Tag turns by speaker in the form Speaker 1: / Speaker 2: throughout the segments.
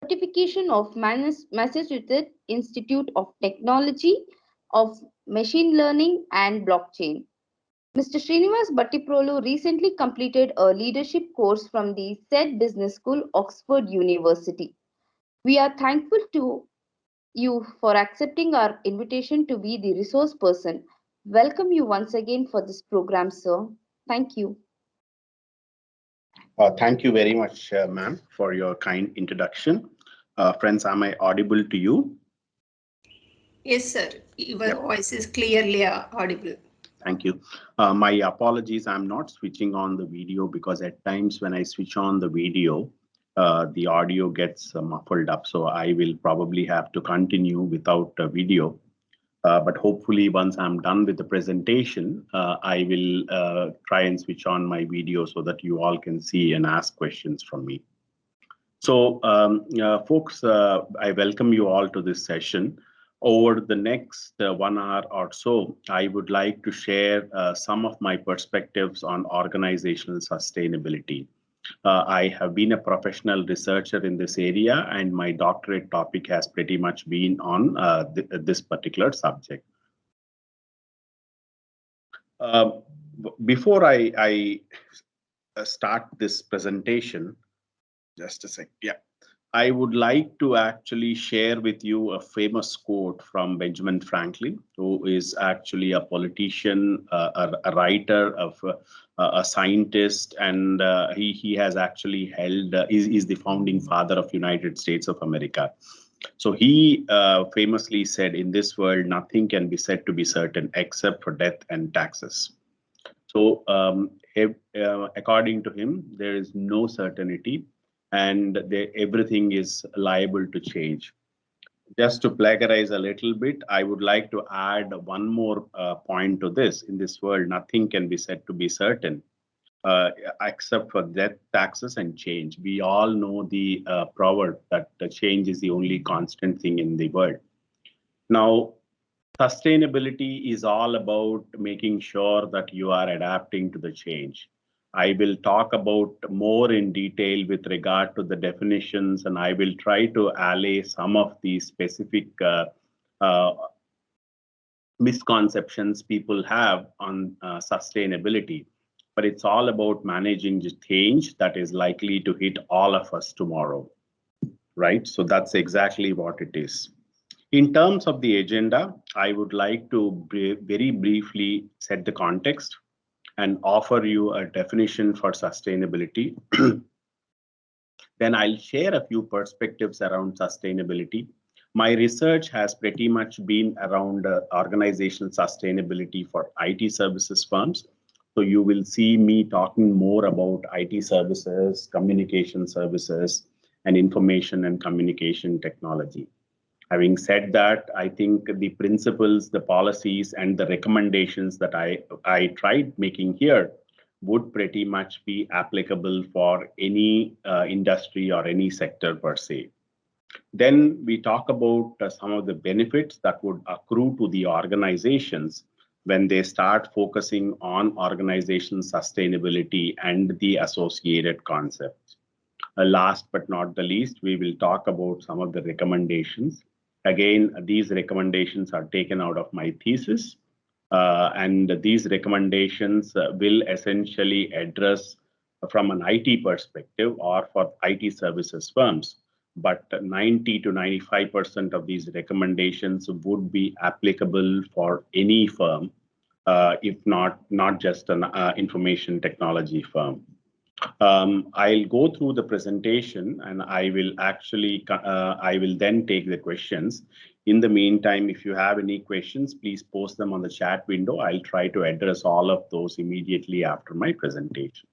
Speaker 1: certification of Massachusetts Institute of Technology of Machine Learning and Blockchain. Mr. Srinivas Bhattiprolu recently completed a leadership course from the said Business School, Oxford University. We are thankful to you for accepting our invitation to be the resource person. Welcome you once again for this program, sir. Thank you.
Speaker 2: Thank you very much, ma'am, for your kind introduction. Friends, am I audible to you?
Speaker 3: Yes, sir. Your
Speaker 2: Yep.
Speaker 3: voice is clearly audible.
Speaker 2: Thank you. My apologies, I'm not switching on the video because at times when I switch on the video, the audio gets muffled up. So I will probably have to continue without a video. But hopefully once I'm done with the presentation, I will try and switch on my video so that you all can see and ask questions from me. So folks, I welcome you all to this session. Over the next 1 hour or so, I would like to share some of my perspectives on organizational sustainability. I have been a professional researcher in this area, and my doctorate topic has pretty much been on this particular subject. Before I start this presentation, just a sec. Yeah. I would like to actually share with you a famous quote from Benjamin Franklin, who is actually a politician, a writer, a scientist, and he has actually held, is the founding father of United States of America. So he famously said, in this world, nothing can be said to be certain except for death and taxes. So according to him, there is no certainty and everything is liable to change. Just to plagiarize a little bit, I would like to add one more point to this. In this world, nothing can be said to be certain except for death, taxes, and change. We all know the proverb that the change is the only constant thing in the world. Now, sustainability is all about making sure that you are adapting to the change. I will talk about more in detail with regard to the definitions, and I will try to allay some of the specific misconceptions people have on sustainability. But it's all about managing the change that is likely to hit all of us tomorrow, right? So that's exactly what it is. In terms of the agenda, I would like to very briefly set the context and offer you a definition for sustainability. Then I'll share a few perspectives around sustainability. My research has pretty much been around organizational sustainability for IT services firms. So you will see me talking more about IT services, communication services, and information and communication technology. Having said that, I think the principles, the policies, and the recommendations that I tried making here would pretty much be applicable for any industry or any sector per se. Then we talk about some of the benefits that would accrue to the organizations when they start focusing on organization sustainability and the associated concepts. Last but not the least, we will talk about some of the recommendations. Again, these recommendations are taken out of my thesis, and these recommendations will essentially address from an IT perspective or for IT services firms. But 90 to 95% of these recommendations would be applicable for any firm, if not just an information technology firm. I'll go through the presentation and I will then take the questions. In the meantime, if you have any questions, please post them on the chat window. I'll try to address all of those immediately after my presentation.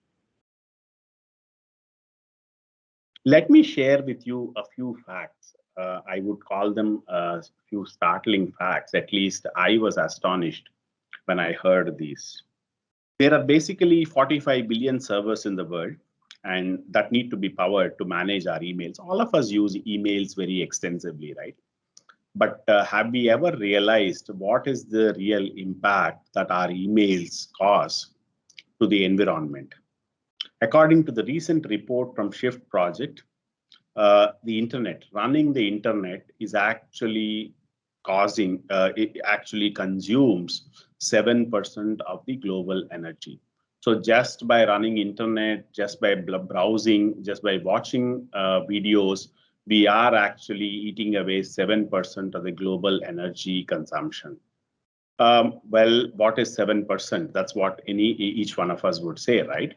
Speaker 2: Let me share with you a few facts. I would call them a few startling facts. At least I was astonished when I heard these. There are basically 45 billion servers in the world, and that need to be powered to manage our emails. All of us use emails very extensively, right? But have we ever realized what is the real impact that our emails cause to the environment? According to the recent report from Shift Project, the internet, running the internet is actually causing, it actually consumes 7% of the global energy. So just by running internet, just by browsing, just by watching videos, we are actually eating away 7% of the global energy consumption. Well, what is 7%? That's what each one of us would say, right?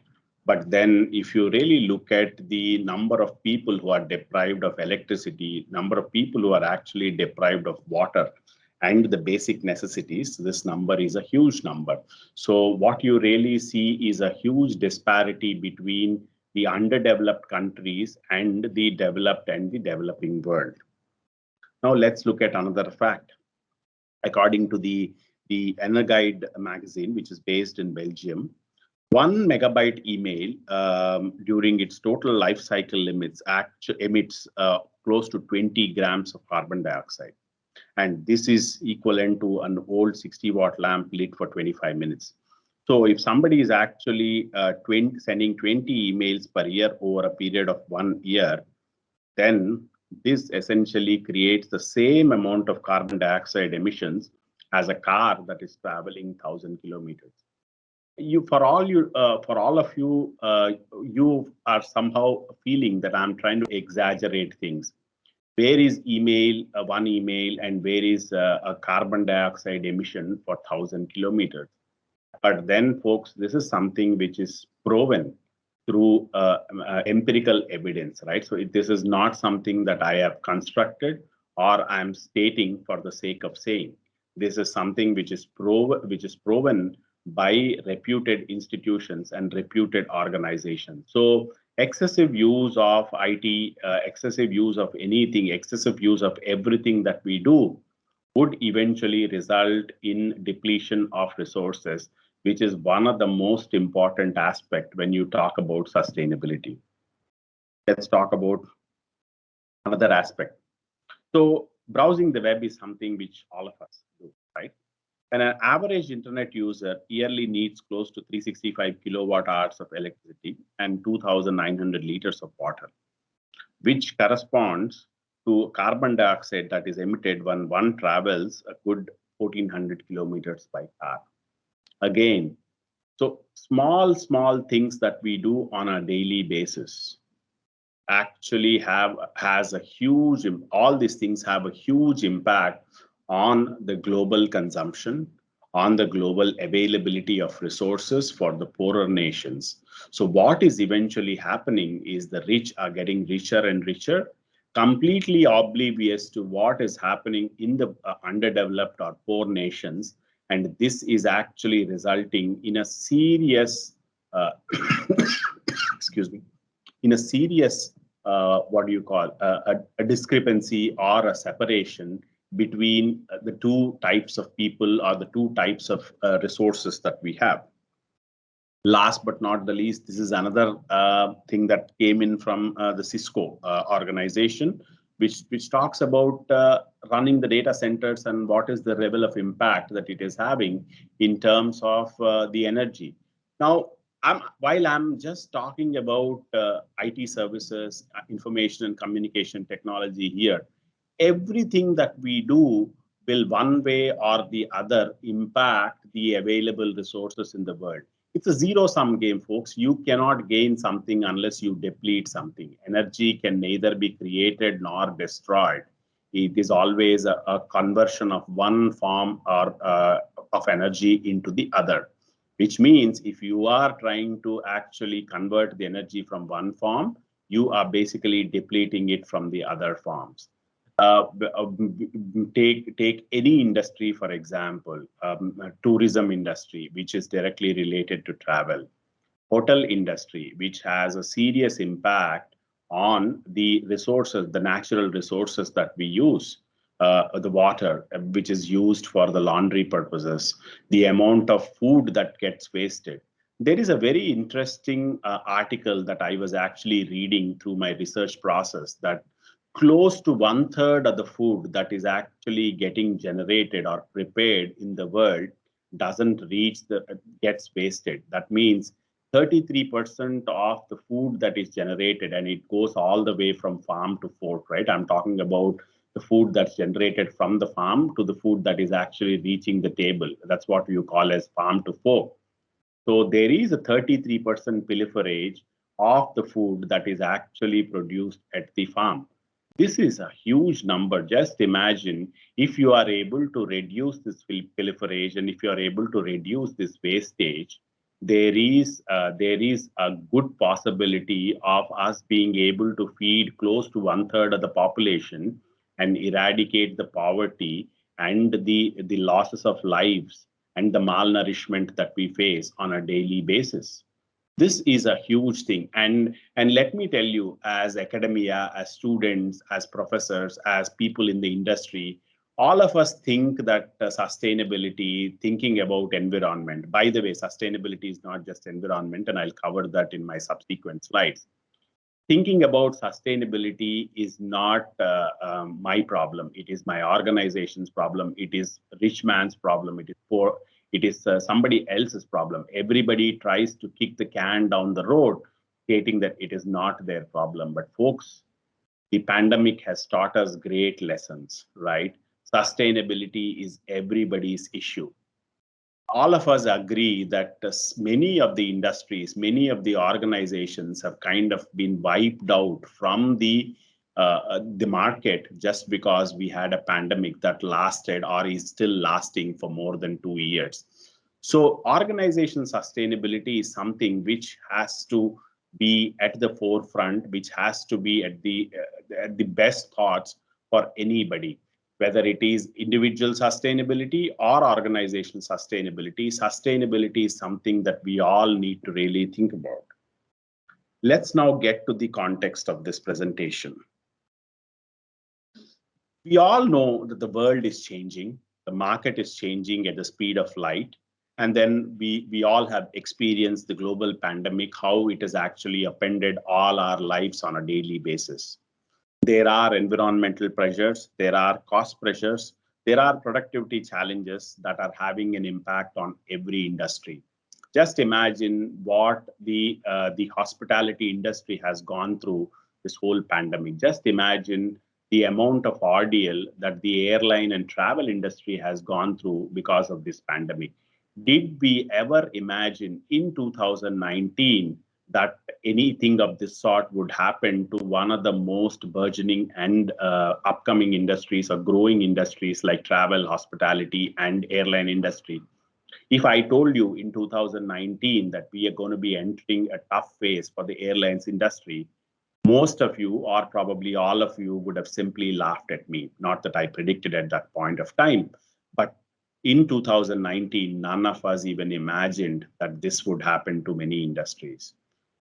Speaker 2: But then if you really look at the number of people who are deprived of electricity, number of people who are actually deprived of water and the basic necessities, this number is a huge number. So what you really see is a huge disparity between the underdeveloped countries and the developed and the developing world. Now let's look at another fact. According to the Energuide magazine, which is based in Belgium, 1 megabyte email during its total life cycle limits emits close to 20 grams of carbon dioxide. And this is equivalent to an old 60-watt lamp lit for 25 minutes. So if somebody is actually sending 20 emails per year over a period of 1 year, then this essentially creates the same amount of carbon dioxide emissions as a car that is traveling 1,000 kilometers. For all of you, you are somehow feeling that I'm trying to exaggerate things. Where is one email, and where is a carbon dioxide emission for 1,000 kilometers? But then, folks, this is something which is proven through empirical evidence, right? So this is not something that I have constructed or I'm stating for the sake of saying. This is something which is proven by reputed institutions and reputed organizations. So excessive use of IT, excessive use of anything, excessive use of everything that we do would eventually result in depletion of resources, which is one of the most important aspects when you talk about sustainability. Let's talk about another aspect. So browsing the web is something which all of us do, right? And an average internet user yearly needs close to 365 kilowatt hours of electricity and 2,900 liters of water, which corresponds to carbon dioxide that is emitted when one travels a good 1,400 kilometers by car. Again, so small things that we do on a daily basis actually all these things have a huge impact on the global consumption, on the global availability of resources for the poorer nations. So what is eventually happening is the rich are getting richer and richer, completely oblivious to what is happening in the underdeveloped or poor nations. And this is actually resulting in a serious, excuse me, in a serious, a discrepancy or a separation between the two types of people or the two types of resources that we have. Last but not the least, this is another thing that came in from the Cisco organization, which talks about running the data centers and what is the level of impact that it is having in terms of the energy. Now, while I'm just talking about IT services, information and communication technology here, everything that we do will one way or the other impact the available resources in the world. It's a zero-sum game, folks. You cannot gain something unless you deplete something. Energy can neither be created nor destroyed. It is always a conversion of one form or of energy into the other, which means if you are trying to actually convert the energy from one form, you are basically depleting it from the other forms. Take any industry, for example, tourism industry, which is directly related to travel, hotel industry, which has a serious impact on the resources, the natural resources that we use, the water, which is used for the laundry purposes, the amount of food that gets wasted. There is a very interesting article that I was actually reading through my research process that close to 1/3 of the food that is actually getting generated or prepared in the world doesn't gets wasted. That means 33% of the food that is generated, and it goes all the way from farm to fork, right? I'm talking about the food that's generated from the farm to the food that is actually reaching the table. That's what you call as farm to fork. So there is a 33% pilferage of the food that is actually produced at the farm. This is a huge number. Just imagine if you are able to reduce this pilferage and if you are able to reduce this wastage, there is a good possibility of us being able to feed close to 1/3 of the population and eradicate the poverty and the losses of lives and the malnourishment that we face on a daily basis. This is a huge thing. And let me tell you, as academia, as students, as professors, as people in the industry, all of us think that sustainability, thinking about environment. By the way, sustainability is not just environment, and I'll cover that in my subsequent slides. Thinking about sustainability is not my problem. It is my organization's problem. It is rich man's problem. It is somebody else's problem. Everybody tries to kick the can down the road, stating that it is not their problem. But folks, the pandemic has taught us great lessons, right? Sustainability is everybody's issue. All of us agree that many of the industries, many of the organizations have kind of been wiped out from the market just because we had a pandemic that lasted or is still lasting for more than 2 years. So organization sustainability is something which has to be at the forefront, which has to be at the best thoughts for anybody. Whether it is individual sustainability or organizational sustainability, sustainability is something that we all need to really think about. Let's now get to the context of this presentation. We all know that the world is changing, the market is changing at the speed of light, and then we all have experienced the global pandemic, how it has actually upended all our lives on a daily basis. There are environmental pressures, there are cost pressures, there are productivity challenges that are having an impact on every industry. Just imagine what the hospitality industry has gone through this whole pandemic. Just imagine the amount of ordeal that the airline and travel industry has gone through because of this pandemic. Did we ever imagine in 2019 that anything of this sort would happen to one of the most burgeoning and upcoming industries or growing industries like travel, hospitality, and airline industry? If I told you in 2019 that we are going to be entering a tough phase for the airlines industry, most of you, or probably all of you, would have simply laughed at me. Not that I predicted at that point of time, but in 2019, none of us even imagined that this would happen to many industries.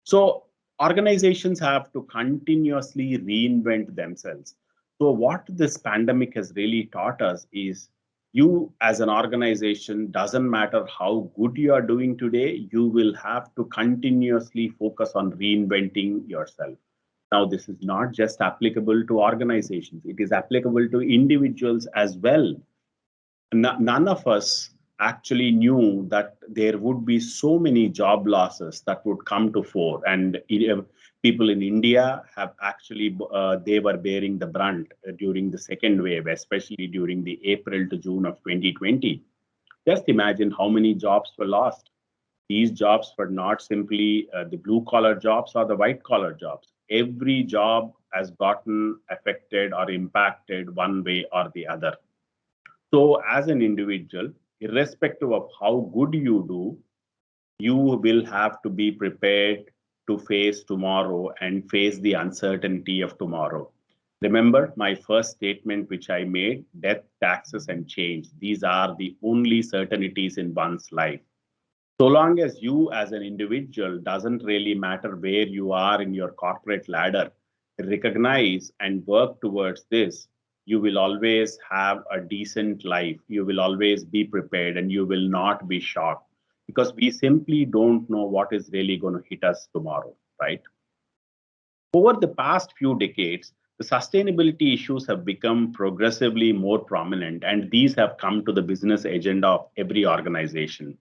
Speaker 2: So organizations have to continuously reinvent themselves. So what this pandemic has really taught us is you as an organization, doesn't matter how good you are doing today, you will have to continuously focus on reinventing yourself. Now, this is not just applicable to organizations, it is applicable to individuals as well. None of us actually knew that there would be so many job losses that would come to fore. And people in India have actually, they were bearing the brunt during the second wave, especially during the April to June of 2020. Just imagine how many jobs were lost. These jobs were not simply the blue collar jobs or the white collar jobs. Every job has gotten affected or impacted one way or the other. So as an individual, irrespective of how good you do, you will have to be prepared to face tomorrow and face the uncertainty of tomorrow. Remember my first statement, which I made: death, taxes, and change. These are the only certainties in one's life. So long as you as an individual, doesn't really matter where you are in your corporate ladder, recognize and work towards this, you will always have a decent life. You will always be prepared and you will not be shocked, because we simply don't know what is really going to hit us tomorrow, right? Over the past few decades, the sustainability issues have become progressively more prominent, and these have come to the business agenda of every organization.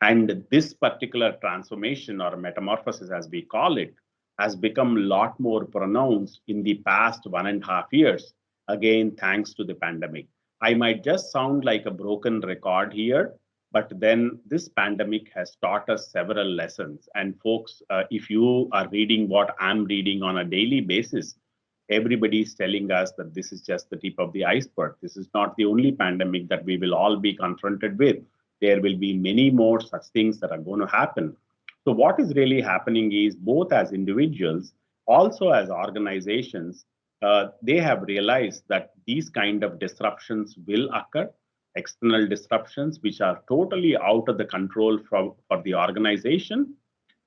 Speaker 2: And this particular transformation or metamorphosis, as we call it, has become a lot more pronounced in the past 1.5 years, again, thanks to the pandemic. I might just sound like a broken record here, but then this pandemic has taught us several lessons. And folks, if you are reading what I'm reading on a daily basis, everybody is telling us that this is just the tip of the iceberg. This is not the only pandemic that we will all be confronted with. There will be many more such things that are going to happen. So what is really happening is both as individuals, also as organizations, they have realized that these kind of disruptions will occur, external disruptions which are totally out of the control for the organization.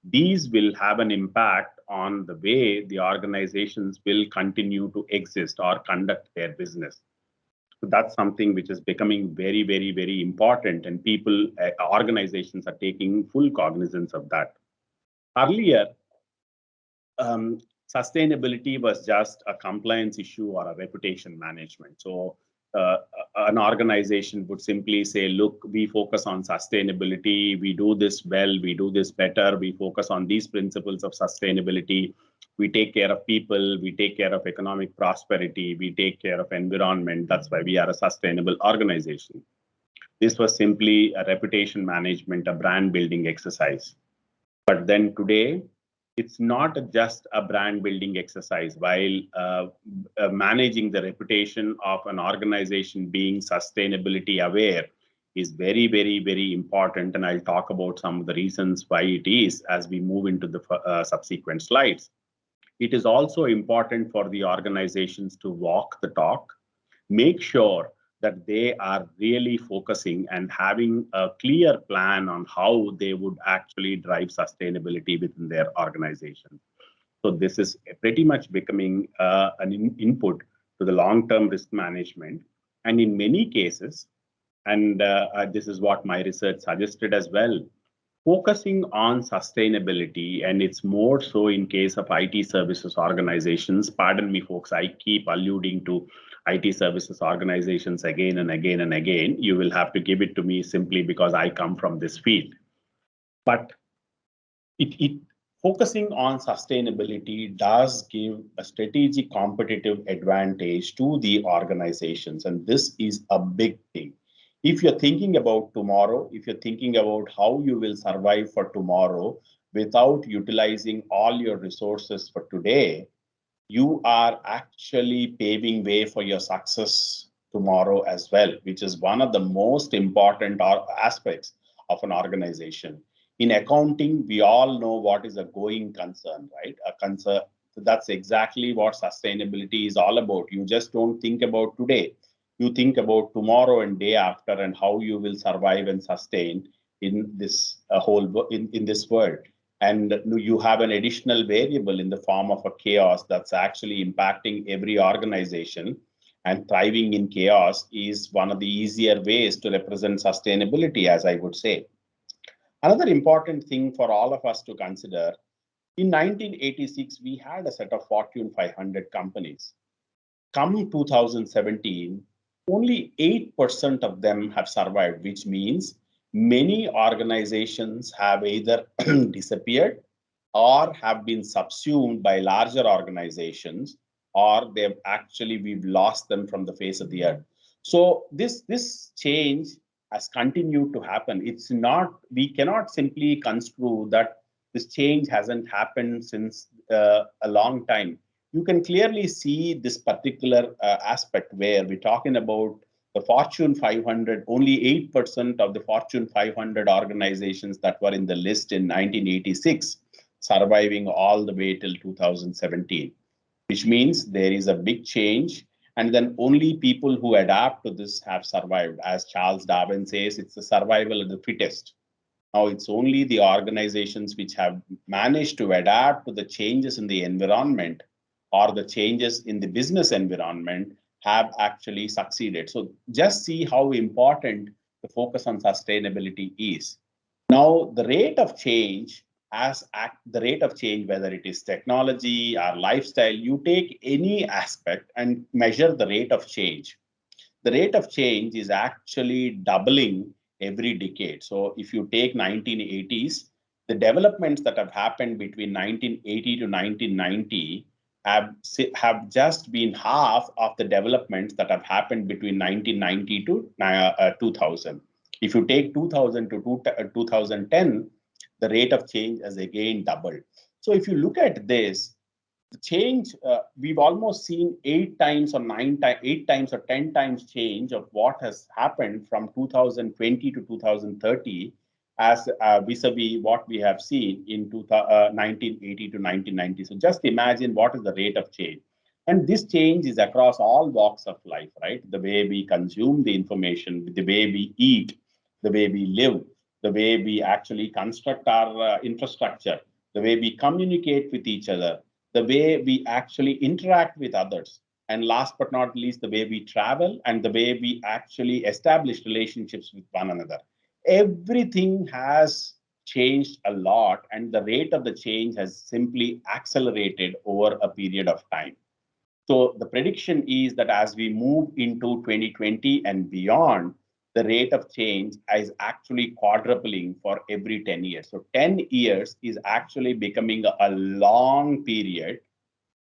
Speaker 2: These will have an impact on the way the organizations will continue to exist or conduct their business. So that's something which is becoming very, very, very important, and people, organizations are taking full cognizance of that. Earlier, sustainability was just a compliance issue or a reputation management. So an organization would simply say, look, we focus on sustainability, we do this well, we do this better, we focus on these principles of sustainability, we take care of people, we take care of economic prosperity, we take care of environment. That's why we are a sustainable organization. This was simply a reputation management, a brand building exercise. But then today, it's not just a brand building exercise. While managing the reputation of an organization being sustainability aware is very, very, very important. And I'll talk about some of the reasons why it is as we move into the subsequent slides. It is also important for the organizations to walk the talk, make sure that they are really focusing and having a clear plan on how they would actually drive sustainability within their organization. So this is pretty much becoming an input to the long-term risk management. And in many cases, and this is what my research suggested as well, focusing on sustainability, and it's more so in case of IT services organizations. Pardon me, folks, I keep alluding to IT services organizations again and again and again. You will have to give it to me simply because I come from this field. But it focusing on sustainability does give a strategic competitive advantage to the organizations, and this is a big thing. If you're thinking about tomorrow, if you're thinking about how you will survive for tomorrow without utilizing all your resources for today, you are actually paving way for your success tomorrow as well, which is one of the most important aspects of an organization. In accounting, we all know what is a going concern, right? A concern. That's exactly what sustainability is all about. You just don't think about today. You think about tomorrow and day after and how you will survive and sustain in this in this world. And you have an additional variable in the form of a chaos that's actually impacting every organization. And thriving in chaos is one of the easier ways to represent sustainability, as I would say. Another important thing for all of us to consider, in 1986, we had a set of Fortune 500 companies. Come 2017, only 8% of them have survived, which means many organizations have either disappeared or have been subsumed by larger organizations, or we've lost them from the face of the earth. So this change has continued to happen. It's not, we cannot simply construe that this change hasn't happened since a long time. You can clearly see this particular aspect where we're talking about the Fortune 500, only 8% of the Fortune 500 organizations that were in the list in 1986 surviving all the way till 2017, which means there is a big change. And then only people who adapt to this have survived. As Charles Darwin says, it's the survival of the fittest. Now, it's only the organizations which have managed to adapt to the changes in the environment or the changes in the business environment have actually succeeded. So just see how important the focus on sustainability is. Now, the rate of change, whether it is technology or lifestyle, you take any aspect and measure the rate of change. The rate of change is actually doubling every decade. So if you take 1980s, the developments that have happened between 1980 to 1990 have just been half of the developments that have happened between 1990 to 2000. If you take 2000 to 2010, the rate of change has again doubled. So if you look at this, the change, we've almost seen 8 times or 8 times or 10 times change of what has happened from 2020 to 2030 as vis-a-vis what we have seen in 1980 to 1990. So just imagine what is the rate of change. And this change is across all walks of life, right? The way we consume the information, the way we eat, the way we live, the way we actually construct our infrastructure, the way we communicate with each other, the way we actually interact with others, and last but not least, the way we travel and the way we actually establish relationships with one another. Everything has changed a lot, and the rate of the change has simply accelerated over a period of time. So the prediction is that as we move into 2020 and beyond, the rate of change is actually quadrupling for every 10 years. So 10 years is actually becoming a long period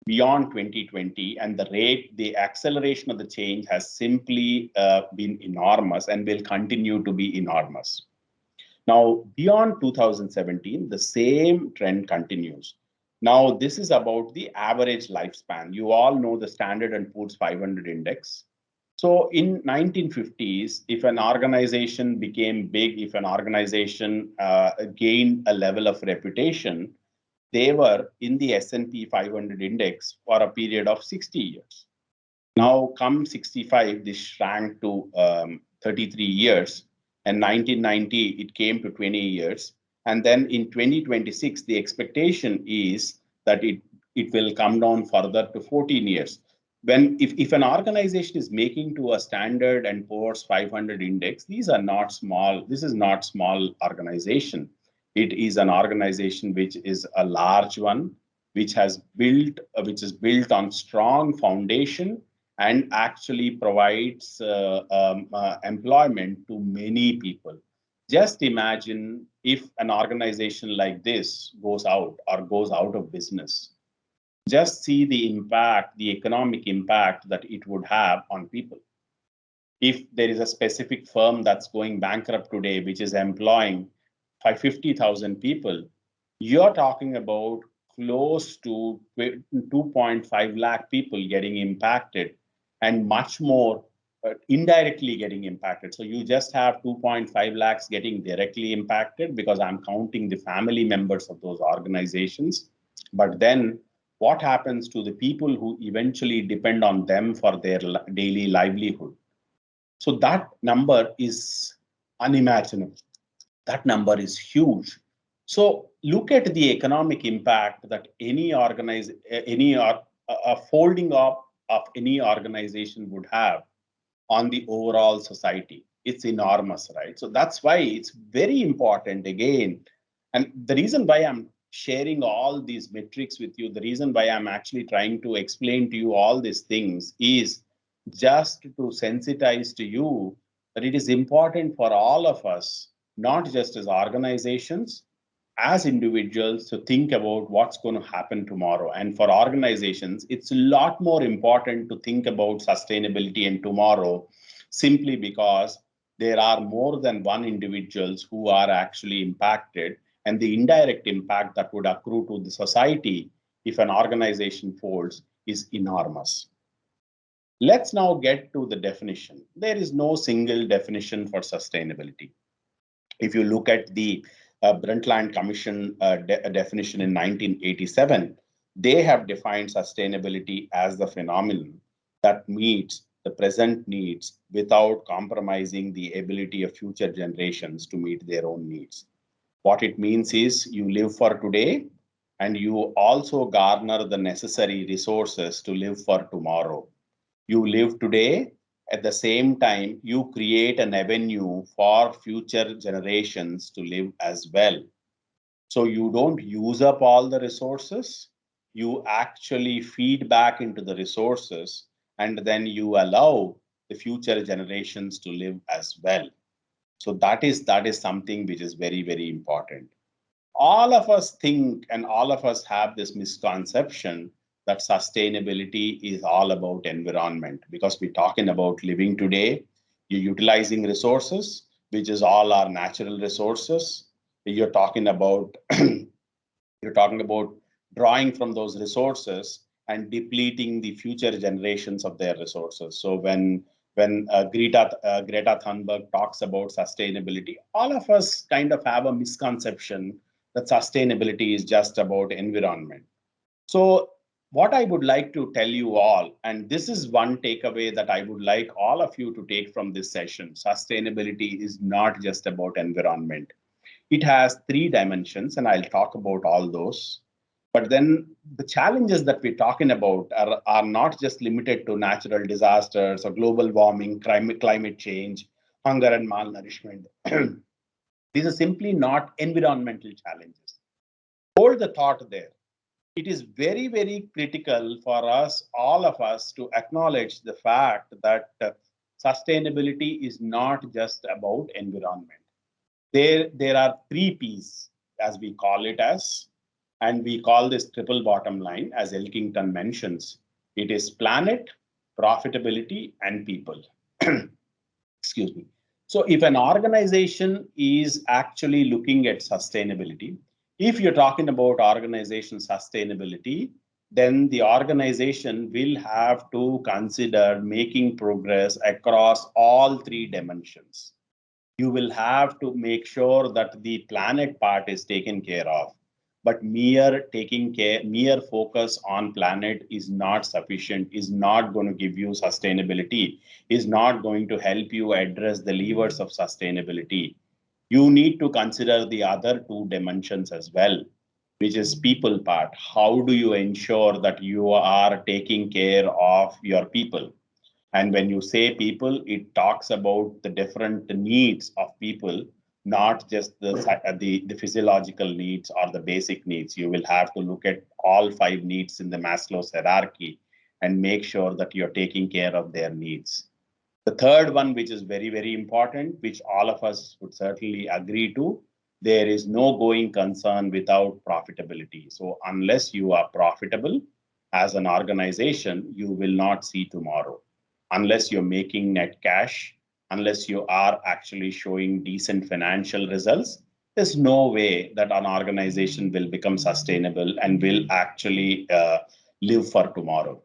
Speaker 2: beyond 2020, and the acceleration of the change has simply been enormous and will continue to be enormous. Now, beyond 2017, the same trend continues. Now, this is about the average lifespan. You all know the Standard & Poor's 500 index. So in 1950s, if an organization became big, if an organization gained a level of reputation, they were in the S&P 500 index for a period of 60 years. Now, come 65, this shrank to 33 years. And 1990, it came to 20 years. And then in 2026, the expectation is that it will come down further to 14 years. If an organization is making to a Standard & Poor's 500 index, these are not small. This is not small organization. It is an organization which is a large one, which is built on strong foundation and actually provides employment to many people. Just imagine if an organization like this goes out of business. Just see the impact, the economic impact that it would have on people. If there is a specific firm that's going bankrupt today, which is employing 50,000 people, you're talking about close to 2.5 lakh people getting impacted and much more indirectly getting impacted. So you just have 2.5 lakhs getting directly impacted because I'm counting the family members of those organizations. But then what happens to the people who eventually depend on them for their daily livelihood? So that number is unimaginable. That number is huge. So look at the economic impact that a folding up of any organization would have on the overall society. It's enormous, right? So that's why it's very important again. And the reason why I'm sharing all these metrics with you, the reason why I'm actually trying to explain to you all these things is just to sensitize to you that it is important for all of us, not just as organizations, as individuals, to think about what's going to happen tomorrow. And for organizations, it's a lot more important to think about sustainability and tomorrow, simply because there are more than one individuals who are actually impacted, and the indirect impact that would accrue to the society if an organization folds is enormous. Let's now get to the definition. There is no single definition for sustainability. If you look at the Brundtland Commission definition in 1987, they have defined sustainability as the phenomenon that meets the present needs without compromising the ability of future generations to meet their own needs. What it means is you live for today and you also garner the necessary resources to live for tomorrow. You live today, at the same time, you create an avenue for future generations to live as well. So you don't use up all the resources, you actually feed back into the resources, and then you allow the future generations to live as well. So that is something which is very, very important. All of us think and all of us have this misconception that sustainability is all about environment, because we're talking about living today. You're utilizing resources, which is all our natural resources. You're talking about you're talking about drawing from those resources and depleting the future generations of their resources. So when Greta Thunberg talks about sustainability, all of us kind of have a misconception that sustainability is just about environment. So what I would like to tell you all, and this is one takeaway that I would like all of you to take from this session: sustainability is not just about environment. It has three dimensions, and I'll talk about all those. But then the challenges that we're talking about are not just limited to natural disasters or global warming, climate change, hunger and malnourishment. These are simply not environmental challenges. Hold the thought there. It is very, very critical for us, all of us, to acknowledge the fact that sustainability is not just about environment. There are three P's, as we call it as, and we call this triple bottom line, as Elkington mentions. It is planet, profitability, and people. Excuse me. So if an organization is actually looking at sustainability, if you're talking about organization sustainability, then the organization will have to consider making progress across all three dimensions. You will have to make sure that the planet part is taken care of. But mere focus on planet is not sufficient, is not going to give you sustainability, is not going to help you address the levers of sustainability. You need to consider the other two dimensions as well, which is people part. How do you ensure that you are taking care of your people? And when you say people, it talks about the different needs of people, not just the physiological needs or the basic needs. You will have to look at all five needs in the Maslow's hierarchy and make sure that you're taking care of their needs. The third one, which is very, very important, which all of us would certainly agree to, there is no going concern without profitability. So unless you are profitable as an organization, you will not see tomorrow. Unless you're making net cash, unless you are actually showing decent financial results, there's no way that an organization will become sustainable and will actually live for tomorrow.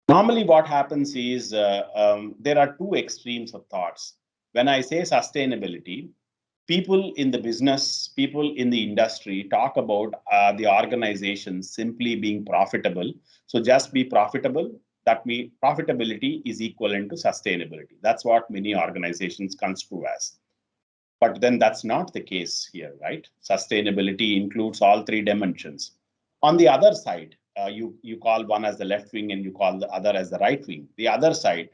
Speaker 2: Normally, what happens is there are two extremes of thoughts. When I say sustainability, people in the business, people in the industry talk about the organization simply being profitable. So just be profitable. That means profitability is equivalent to sustainability. That's what many organizations construe as. But then that's not the case here, right? Sustainability includes all three dimensions. On the other side, you call one as the left wing and you call the other as the right wing. The other side,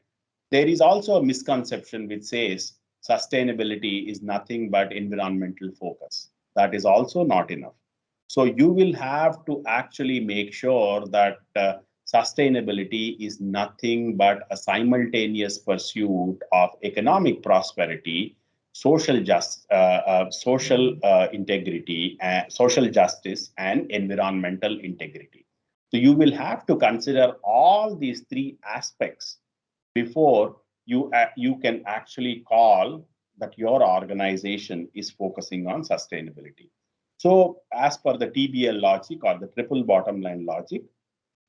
Speaker 2: there is also a misconception which says sustainability is nothing but environmental focus. That is also not enough. So you will have to actually make sure that sustainability is nothing but a simultaneous pursuit of economic prosperity, social integrity, social justice, and environmental integrity. So you will have to consider all these three aspects before you can actually call that your organization is focusing on sustainability. So as per the TBL logic or the triple bottom line logic,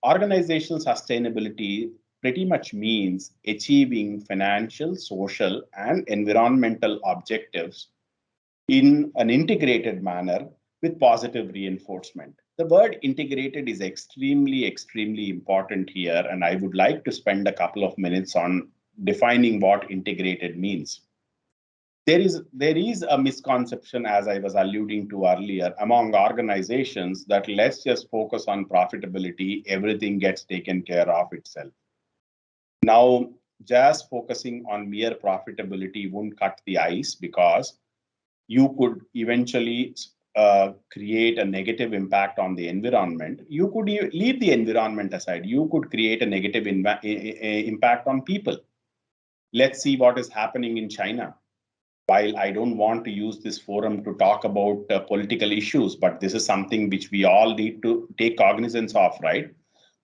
Speaker 2: organizational sustainability pretty much means achieving financial, social, and environmental objectives in an integrated manner with positive reinforcement. The word integrated is extremely, extremely important here, and I would like to spend a couple of minutes on defining what integrated means. There is a misconception, as I was alluding to earlier, among organizations that let's just focus on profitability, everything gets taken care of itself. Now, just focusing on mere profitability won't cut the ice, because you could eventually create a negative impact on the environment. You could leave the environment aside. You could create a negative impact on people. Let's see what is happening in China. while I don't want to use this forum to talk about political issues, but this is something which we all need to take cognizance of, right?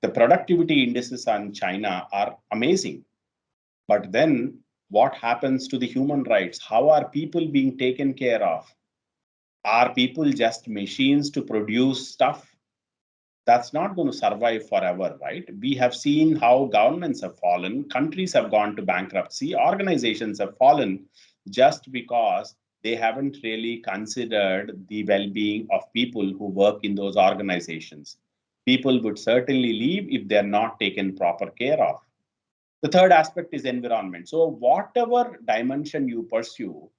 Speaker 2: The productivity indices on China are amazing. But then what happens to the human rights? How are people being taken care of? Are people just machines to produce stuff? That's not going to survive forever, right? We have seen how governments have fallen, countries have gone to bankruptcy, organizations have fallen just because they haven't really considered the well-being of people who work in those organizations. People would certainly leave if they're not taken proper care of. The third aspect is environment. So whatever dimension you pursue,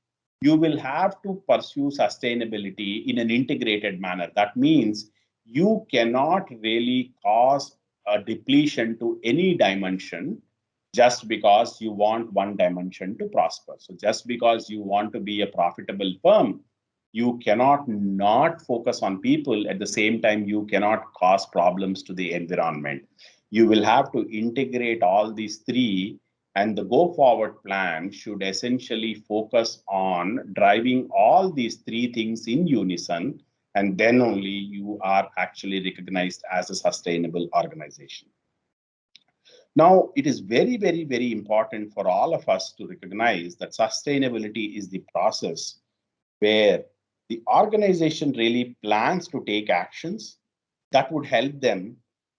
Speaker 2: you will have to pursue sustainability in an integrated manner. That means you cannot really cause a depletion to any dimension just because you want one dimension to prosper. So just because you want to be a profitable firm, you cannot not focus on people. At the same time, you cannot cause problems to the environment. You will have to integrate all these three, and the go forward plan should essentially focus on driving all these three things in unison, and then only you are actually recognized as a sustainable organization. Now, it is very, very, very important for all of us to recognize that sustainability is the process where the organization really plans to take actions that would help them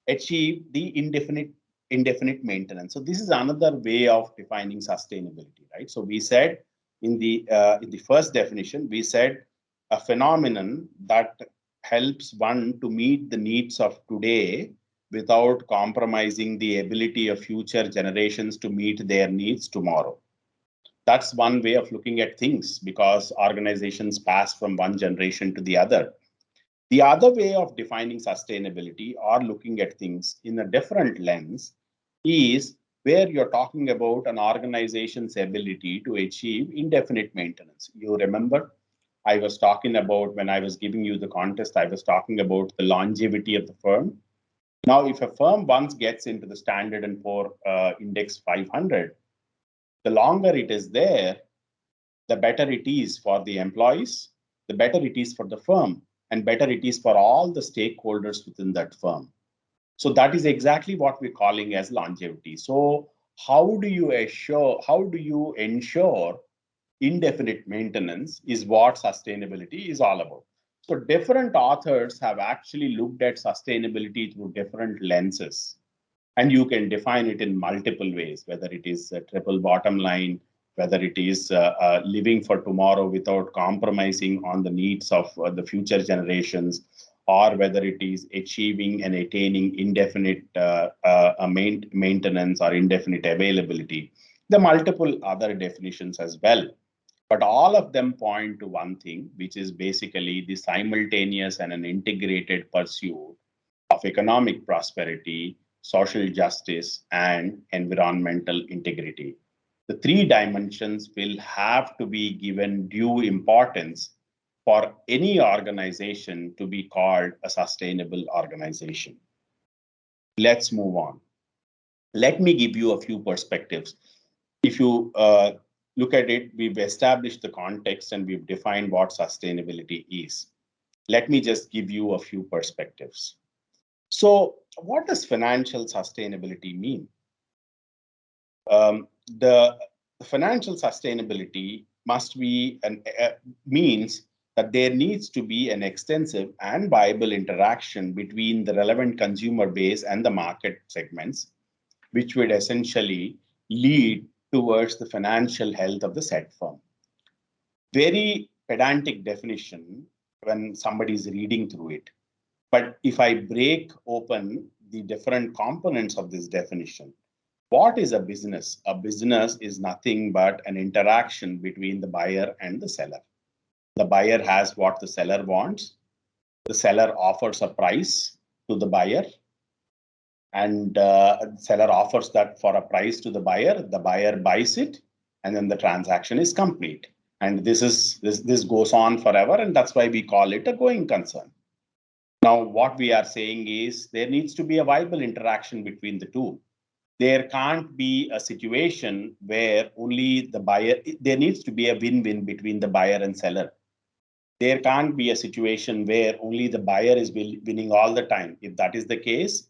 Speaker 2: achieve the indefinite maintenance. So this is another way of defining sustainability, right? So we said in the first definition, we said a phenomenon that helps one to meet the needs of today without compromising the ability of future generations to meet their needs tomorrow. That's one way of looking at things because organizations pass from one generation to the other. The other way of defining sustainability or looking at things in a different lens is where you're talking about an organization's ability to achieve indefinite maintenance. You remember, I was talking about when I was giving you the contest, I was talking about the longevity of the firm. Now, if a firm once gets into the Standard & Poor Index 500, the longer it is there, the better it is for the employees, the better it is for the firm, and better it is for all the stakeholders within that firm. So that is exactly what we're calling as longevity. So how do you ensure indefinite maintenance is what sustainability is all about. So different authors have actually looked at sustainability through different lenses. And you can define it in multiple ways, whether it is a triple bottom line, whether it is living for tomorrow without compromising on the needs of the future generations, or whether it is achieving and attaining indefinite maintenance or indefinite availability. The multiple other definitions as well. But all of them point to one thing, which is basically the simultaneous and an integrated pursuit of economic prosperity, social justice, and environmental integrity. The three dimensions will have to be given due importance for any organization to be called a sustainable organization. Let's move on. Let me give you a few perspectives. If you look at it, we've established the context and we've defined what sustainability is. Let me just give you a few perspectives. So what does financial sustainability mean? The financial sustainability must be means that there needs to be an extensive and viable interaction between the relevant consumer base and the market segments, which would essentially lead towards the financial health of the said firm. Very pedantic definition when somebody is reading through it. But if I break open the different components of this definition, what is a business? A business is nothing but an interaction between the buyer and the seller. The buyer has what the seller wants. The seller offers a price to the buyer, and the seller offers that for a price to the buyer. The buyer buys it, and then the transaction is complete. And this goes on forever, and that's why we call it a going concern. Now, what we are saying is there needs to be a viable interaction between the two. There can't be a situation where only the buyer, there needs to be a win-win between the buyer and seller. There can't be a situation where only the buyer is winning all the time. If that is the case,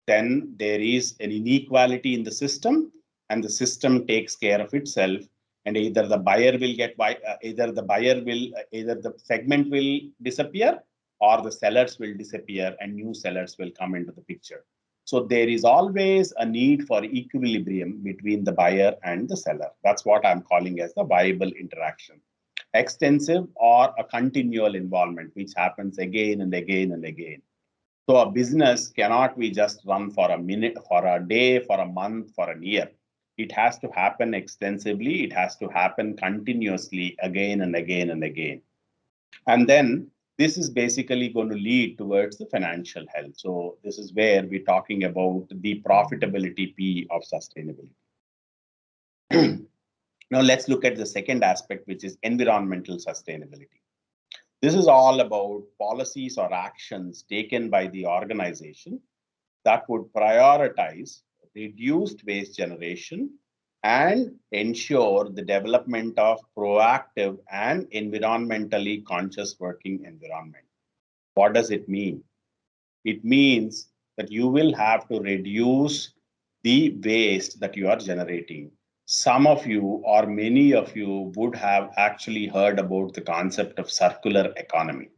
Speaker 2: then there is an inequality in the system, and the system takes care of itself. And either the buyer will get, either the segment will disappear, or the sellers will disappear, and new sellers will come into the picture. So there is always a need for equilibrium between the buyer and the seller. That's what I'm calling as the viable interaction. Extensive or a continual involvement, which happens again and again and again. So a business cannot be just run for a minute, for a day, for a month, for a year. It has to happen extensively. It has to happen continuously again and again and again. And then this is basically going to lead towards the financial health. So this is where we're talking about the profitability P of sustainability. Now let's look at the second aspect, which is environmental sustainability. This is all about policies or actions taken by the organization that would prioritize reduced waste generation and ensure the development of proactive and environmentally conscious working environment. What does it mean? It means that you will have to reduce the waste that you are generating. Some of you or many of you would have actually heard about the concept of circular economy.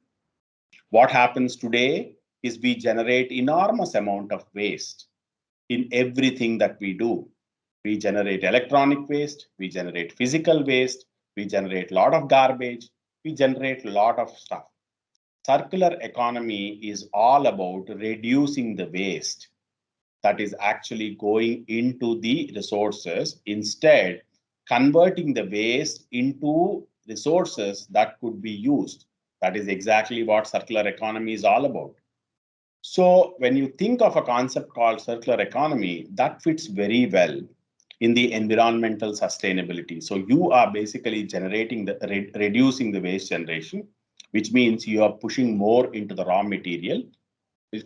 Speaker 2: What happens today is we generate enormous amount of waste in everything that we do. We generate electronic waste, we generate physical waste, we generate a lot of garbage, we generate a lot of stuff. Circular economy is all about reducing the waste that is actually going into the resources, instead converting the waste into resources that could be used. That is exactly what circular economy is all about. So when you think of a concept called circular economy, that fits very well in the environmental sustainability. So you are basically generating reducing the waste generation, which means you are pushing more into the raw material,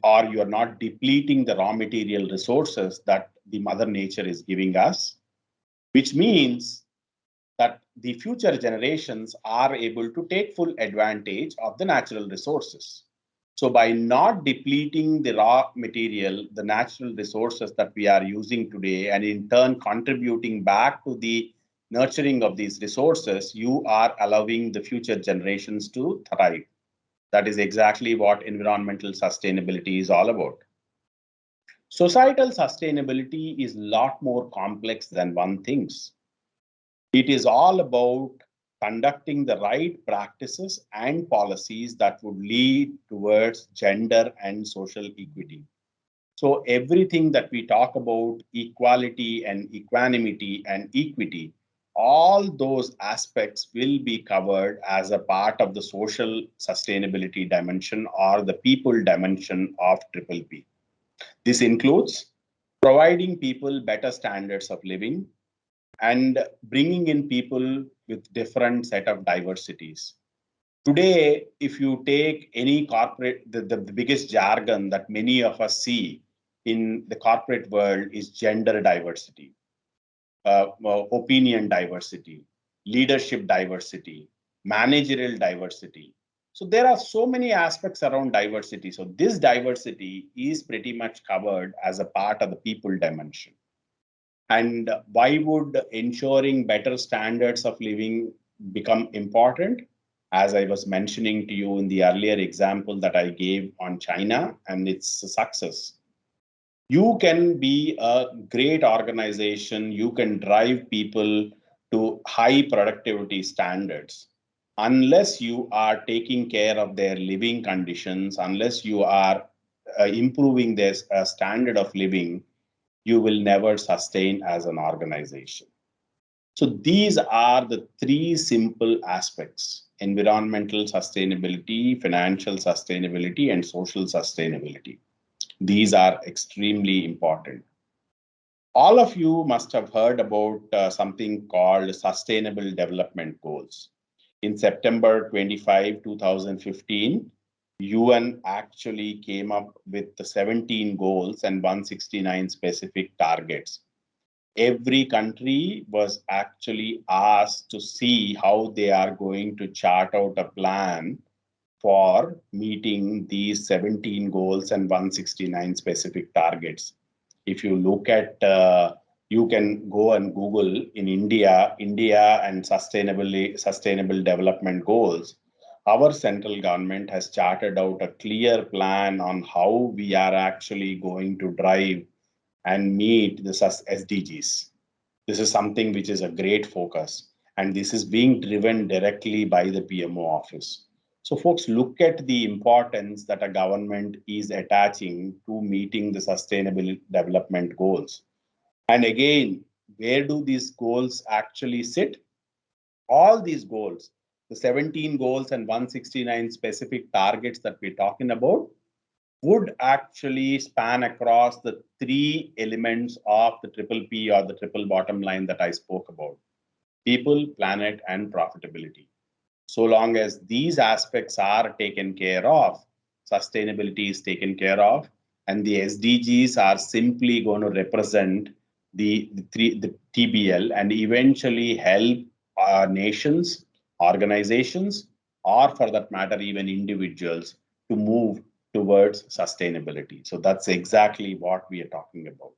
Speaker 2: or you are not depleting the raw material resources that the mother nature is giving us, which means that the future generations are able to take full advantage of the natural resources. So by not depleting the raw material, the natural resources that we are using today, and in turn contributing back to the nurturing of these resources, you are allowing the future generations to thrive. That is exactly what environmental sustainability is all about. Societal sustainability is a lot more complex than one thinks. It is all about conducting the right practices and policies that would lead towards gender and social equity. So everything that we talk about, equality and equanimity and equity, all those aspects will be covered as a part of the social sustainability dimension or the people dimension of PPP. This includes providing people better standards of living and bringing in people with different set of diversities. Today, if you take any corporate, the biggest jargon that many of us see in the corporate world is gender diversity, opinion diversity, leadership diversity, managerial diversity. So there are so many aspects around diversity. So this diversity is pretty much covered as a part of the people dimension. And why would ensuring better standards of living become important? As I was mentioning to you in the earlier example that I gave on China and its success. You can be a great organization, you can drive people to high productivity standards. Unless you are taking care of their living conditions, unless you are improving their standard of living, you will never sustain as an organization. So these are the three simple aspects: environmental sustainability, financial sustainability, and social sustainability. These are extremely important. All of you must have heard about something called Sustainable Development Goals. In September 25, 2015, UN actually came up with the 17 goals and 169 specific targets. Every country was actually asked to see how they are going to chart out a plan for meeting these 17 goals and 169 specific targets. If you look at, you can go and Google in India and sustainable development goals. Our central government has charted out a clear plan on how we are actually going to drive and meet the SDGs. This is something which is a great focus, and this is being driven directly by the PMO office. So folks, look at the importance that a government is attaching to meeting the sustainable development goals. And again, where do these goals actually sit? All these goals, the 17 goals and 169 specific targets that we're talking about, would actually span across the three elements of the triple P or the triple bottom line that I spoke about: people, planet, and profitability. So long as these aspects are taken care of, sustainability is taken care of, and the SDGs are simply going to represent the TBL and eventually help nations, organizations, or for that matter, even individuals to move towards sustainability. So that's exactly what we are talking about.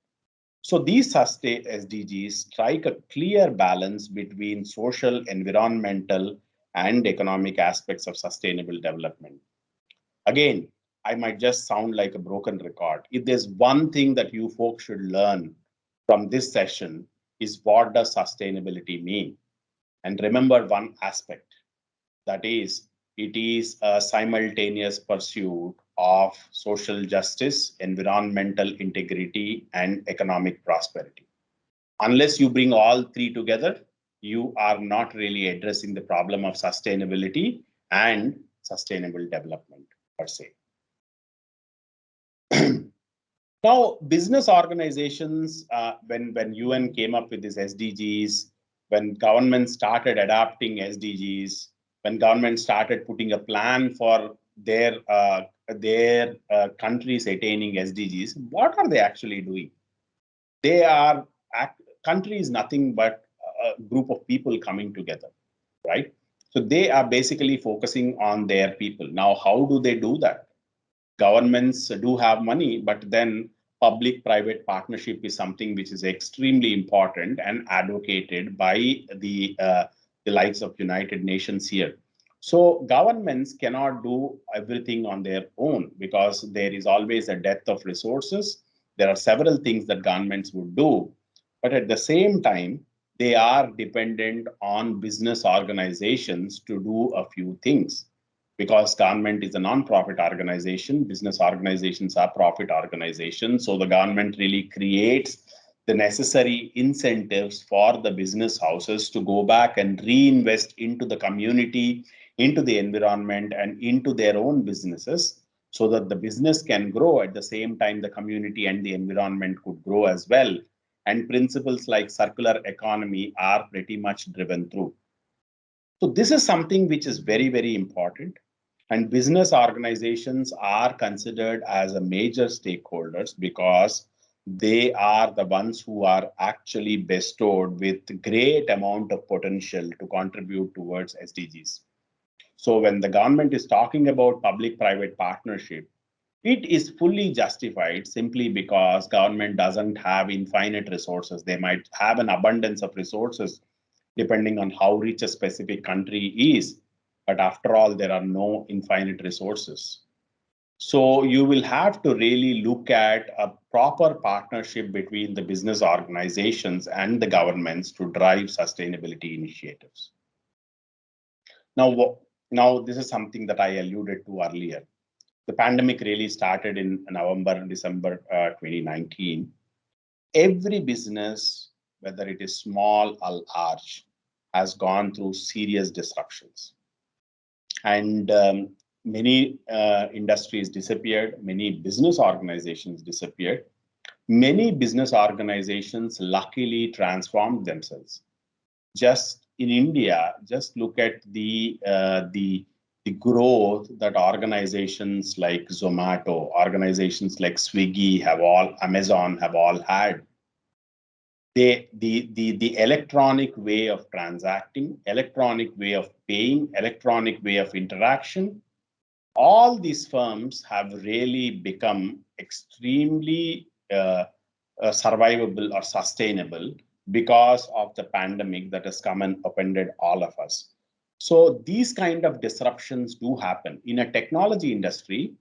Speaker 2: So these SDGs strike a clear balance between social, environmental, and economic aspects of sustainable development. Again, I might just sound like a broken record. If there's one thing that you folks should learn from this session, is what does sustainability mean? And remember one aspect, that is, it is a simultaneous pursuit of social justice, environmental integrity, and economic prosperity. Unless you bring all three together, you are not really addressing the problem of sustainability and sustainable development per se. Now, business organizations, when UN came up with these SDGs, when governments started adopting SDGs, when governments started putting a plan for their countries attaining SDGs, what are they actually doing? They are country is nothing but a group of people coming together, right? So they are basically focusing on their people. Now, how do they do that? Governments do have money, but then public-private partnership is something which is extremely important and advocated by the likes of United Nations here. So governments cannot do everything on their own because there is always a depth of resources. There are several things that governments would do, but at the same time, they are dependent on business organizations to do a few things. Because government is a non-profit organization, business organizations are profit organizations. So the government really creates the necessary incentives for the business houses to go back and reinvest into the community, into the environment, and into their own businesses, so that the business can grow. At the same time, the community and the environment could grow as well. And principles like circular economy are pretty much driven through. So this is something which is very, very important. And business organizations are considered as a major stakeholders because they are the ones who are actually bestowed with great amount of potential to contribute towards SDGs. So when the government is talking about public-private partnership, it is fully justified simply because government doesn't have infinite resources. They might have an abundance of resources depending on how rich a specific country is. But after all, there are no infinite resources. So you will have to really look at a proper partnership between the business organizations and the governments to drive sustainability initiatives. Now this is something that I alluded to earlier. The pandemic really started in November and December 2019. Every business, whether it is small or large, has gone through serious disruptions. And many industries disappeared, many business organizations disappeared. Many business organizations luckily transformed themselves. Just in India, just look at the the growth that organizations like Zomato, organizations like Swiggy Amazon have all had. The electronic way of transacting, electronic way of paying, electronic way of interaction, all these firms have really become extremely survivable or sustainable because of the pandemic that has come and upended all of us. So these kind of disruptions do happen. In a technology industry,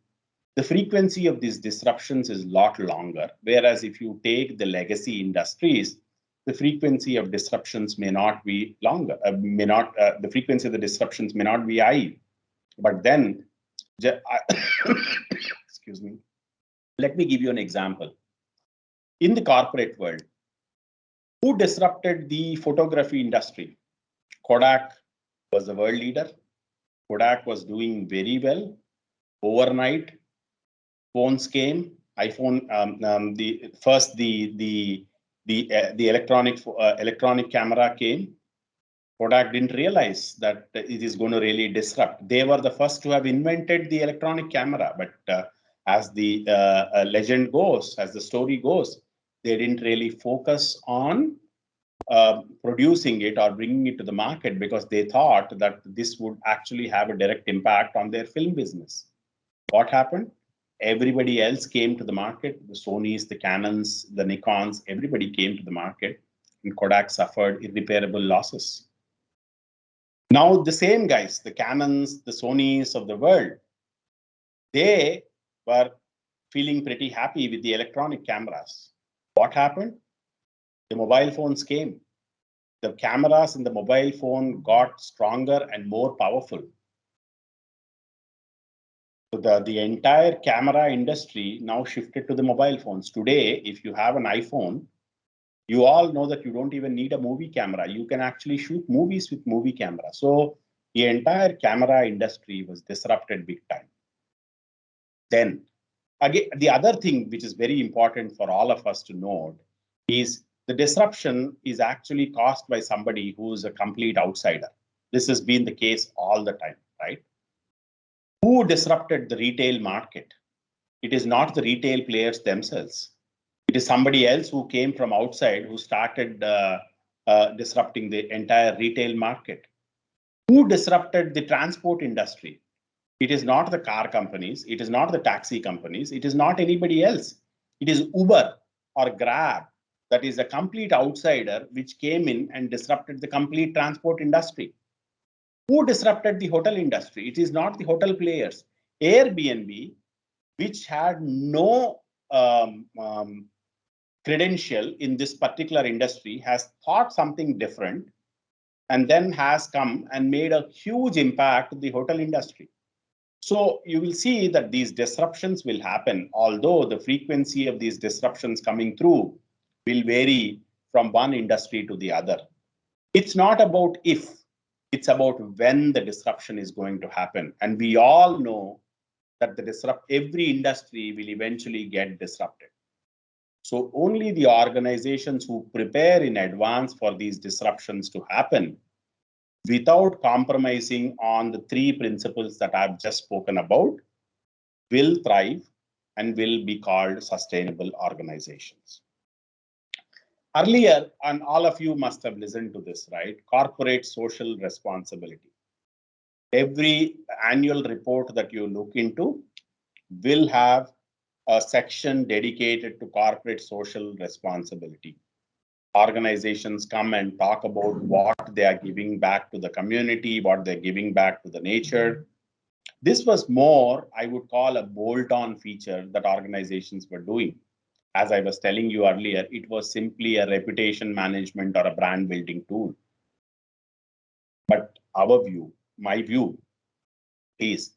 Speaker 2: the frequency of these disruptions is a lot longer. Whereas if you take the legacy industries, the frequency of disruptions may not be longer, the frequency of the disruptions may not be high. But then, excuse me, let me give you an example. In the corporate world, who disrupted the photography industry? Kodak was the world leader. Kodak was doing very well. Overnight, phones came. iPhone, the electronic camera came. Kodak didn't realize that it is going to really disrupt. They were the first to have invented the electronic camera, but as the legend goes, as the story goes, they didn't really focus on producing it or bringing it to the market because they thought that this would actually have a direct impact on their film business. What happened? Everybody else came to the market, the Sonys, the Canons, the Nikons, everybody came to the market, and Kodak suffered irreparable losses. Now the same guys, the Canons, the Sonys of the world, they were feeling pretty happy with the electronic cameras. What happened? The mobile phones came. The cameras in the mobile phone got stronger and more powerful. So the entire camera industry now shifted to the mobile phones. Today, if you have an iPhone, you all know that you don't even need a movie camera. You can actually shoot movies with movie camera. So the entire camera industry was disrupted big time. Then, again, the other thing which is very important for all of us to note is the disruption is actually caused by somebody who is a complete outsider. This has been the case all the time, right? Who disrupted the retail market? It is not the retail players themselves. It is somebody else who came from outside who started disrupting the entire retail market. Who disrupted the transport industry? It is not the car companies. It is not the taxi companies. It is not anybody else. It is Uber or Grab that is a complete outsider which came in and disrupted the complete transport industry. Who disrupted the hotel industry? It is not the hotel players. Airbnb, which had no credential in this particular industry, has thought something different and then has come and made a huge impact to the hotel industry. So you will see that these disruptions will happen, although the frequency of these disruptions coming through will vary from one industry to the other. It's not about if, it's about when the disruption is going to happen. And we all know that every industry will eventually get disrupted. So only the organizations who prepare in advance for these disruptions to happen without compromising on the three principles that I've just spoken about will thrive and will be called sustainable organizations. Earlier, and all of you must have listened to this, right? Corporate social responsibility. Every annual report that you look into will have a section dedicated to corporate social responsibility. Organizations come and talk about what they are giving back to the community, what they're giving back to the nature. This was more, I would call, a bolt-on feature that organizations were doing. As I was telling you earlier, it was simply a reputation management or a brand building tool. But our view, my view, is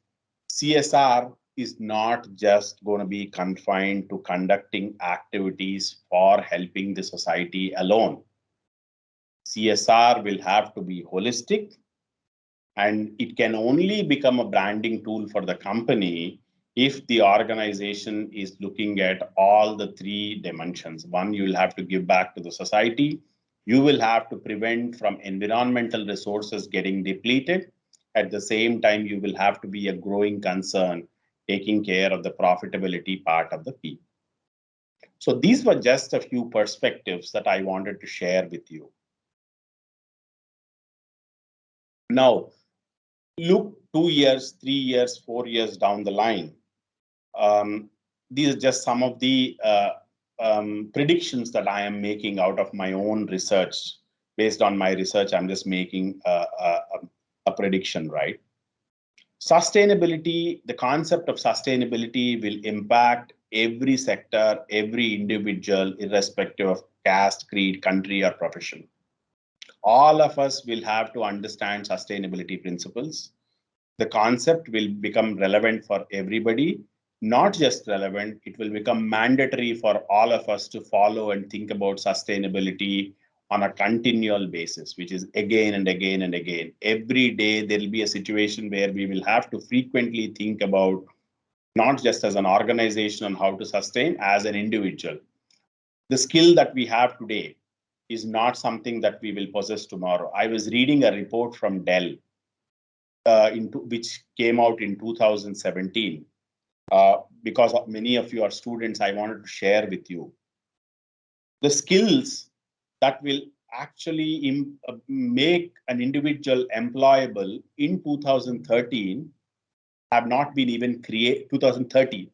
Speaker 2: CSR is not just going to be confined to conducting activities for helping the society alone. CSR will have to be holistic, and it can only become a branding tool for the company if the organization is looking at all the three dimensions. One, you will have to give back to the society. You will have to prevent from environmental resources getting depleted. At the same time, you will have to be a growing concern, taking care of the profitability part of the P. So these were just a few perspectives that I wanted to share with you. Now, look 2 years, 3 years, 4 years down the line. These are just some of the predictions that I am making out of my own research. Based on my research, I'm just making a prediction, right? Sustainability, the concept of sustainability will impact every sector, every individual, irrespective of caste, creed, country, or profession. All of us will have to understand sustainability principles. The concept will become relevant for everybody, not just relevant, it will become mandatory for all of us to follow and think about sustainability on a continual basis, which is again and again and again. Every day, there will be a situation where we will have to frequently think about, not just as an organization on how to sustain, as an individual. The skill that we have today is not something that we will possess tomorrow. I was reading a report from Dell, which came out in 2017. Because many of you are students, I wanted to share with you. The skills that will actually make an individual employable in 2013 have not been even created, 2030,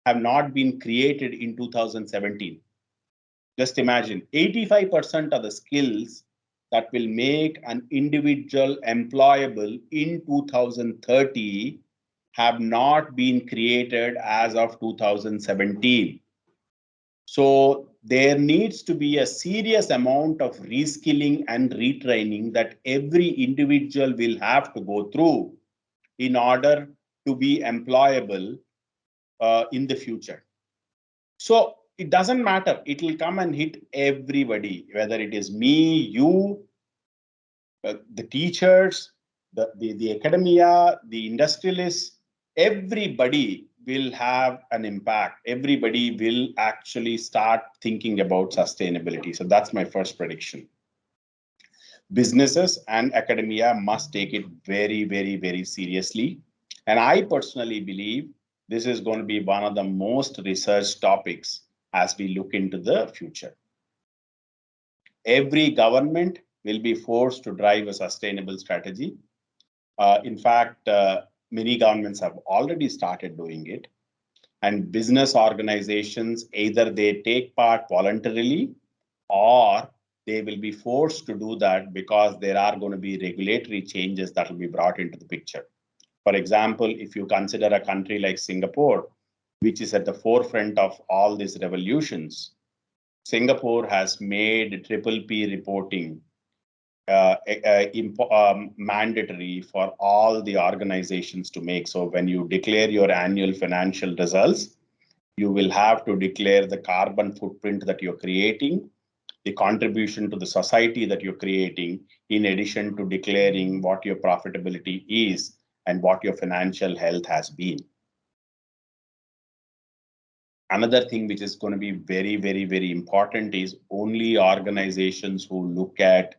Speaker 2: have not been created in 2017. Just imagine, 85% of the skills that will make an individual employable in 2030 have not been created as of 2017. So there needs to be a serious amount of reskilling and retraining that every individual will have to go through in order to be employable in the future. So it doesn't matter. It will come and hit everybody, whether it is me, you, the teachers, the academia, the industrialists, everybody will have an impact. Everybody will actually start thinking about sustainability. So that's my first prediction. Businesses and academia must take it very, very, very seriously. And I personally believe this is going to be one of the most researched topics as we look into the future. Every government will be forced to drive a sustainable strategy. In fact, many governments have already started doing it. And business organizations, either they take part voluntarily or they will be forced to do that because there are going to be regulatory changes that will be brought into the picture. For example, if you consider a country like Singapore, which is at the forefront of all these revolutions, Singapore has made triple P reporting mandatory for all the organizations to make. So when you declare your annual financial results, you will have to declare the carbon footprint that you're creating, the contribution to the society that you're creating, in addition to declaring what your profitability is and what your financial health has been. Another thing which is going to be very, very, very important is only organizations who look at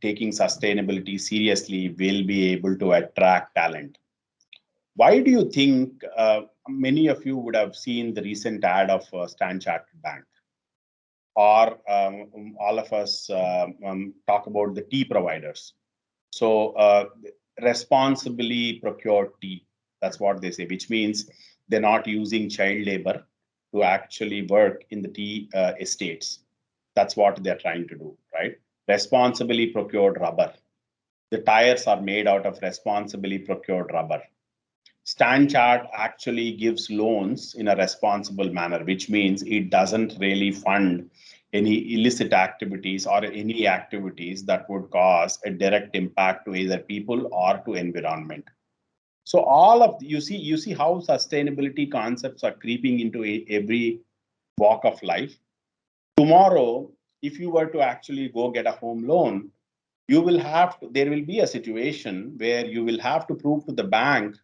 Speaker 2: taking sustainability seriously will be able to attract talent. Why do you think many of you would have seen the recent ad of Standard Chartered Bank? Or all of us talk about the tea providers. So responsibly procured tea, that's what they say, which means they're not using child labor to actually work in the tea estates. That's what they're trying to do, right? Responsibly procured rubber. The tires are made out of responsibly procured rubber. Standard Chartered actually gives loans in a responsible manner, which means it doesn't really fund any illicit activities or any activities that would cause a direct impact to either people or to environment. So all of you see how sustainability concepts are creeping into every walk of life. Tomorrow, if you were to actually go get a home loan, you will have to, there will be a situation where you will have to prove to the bank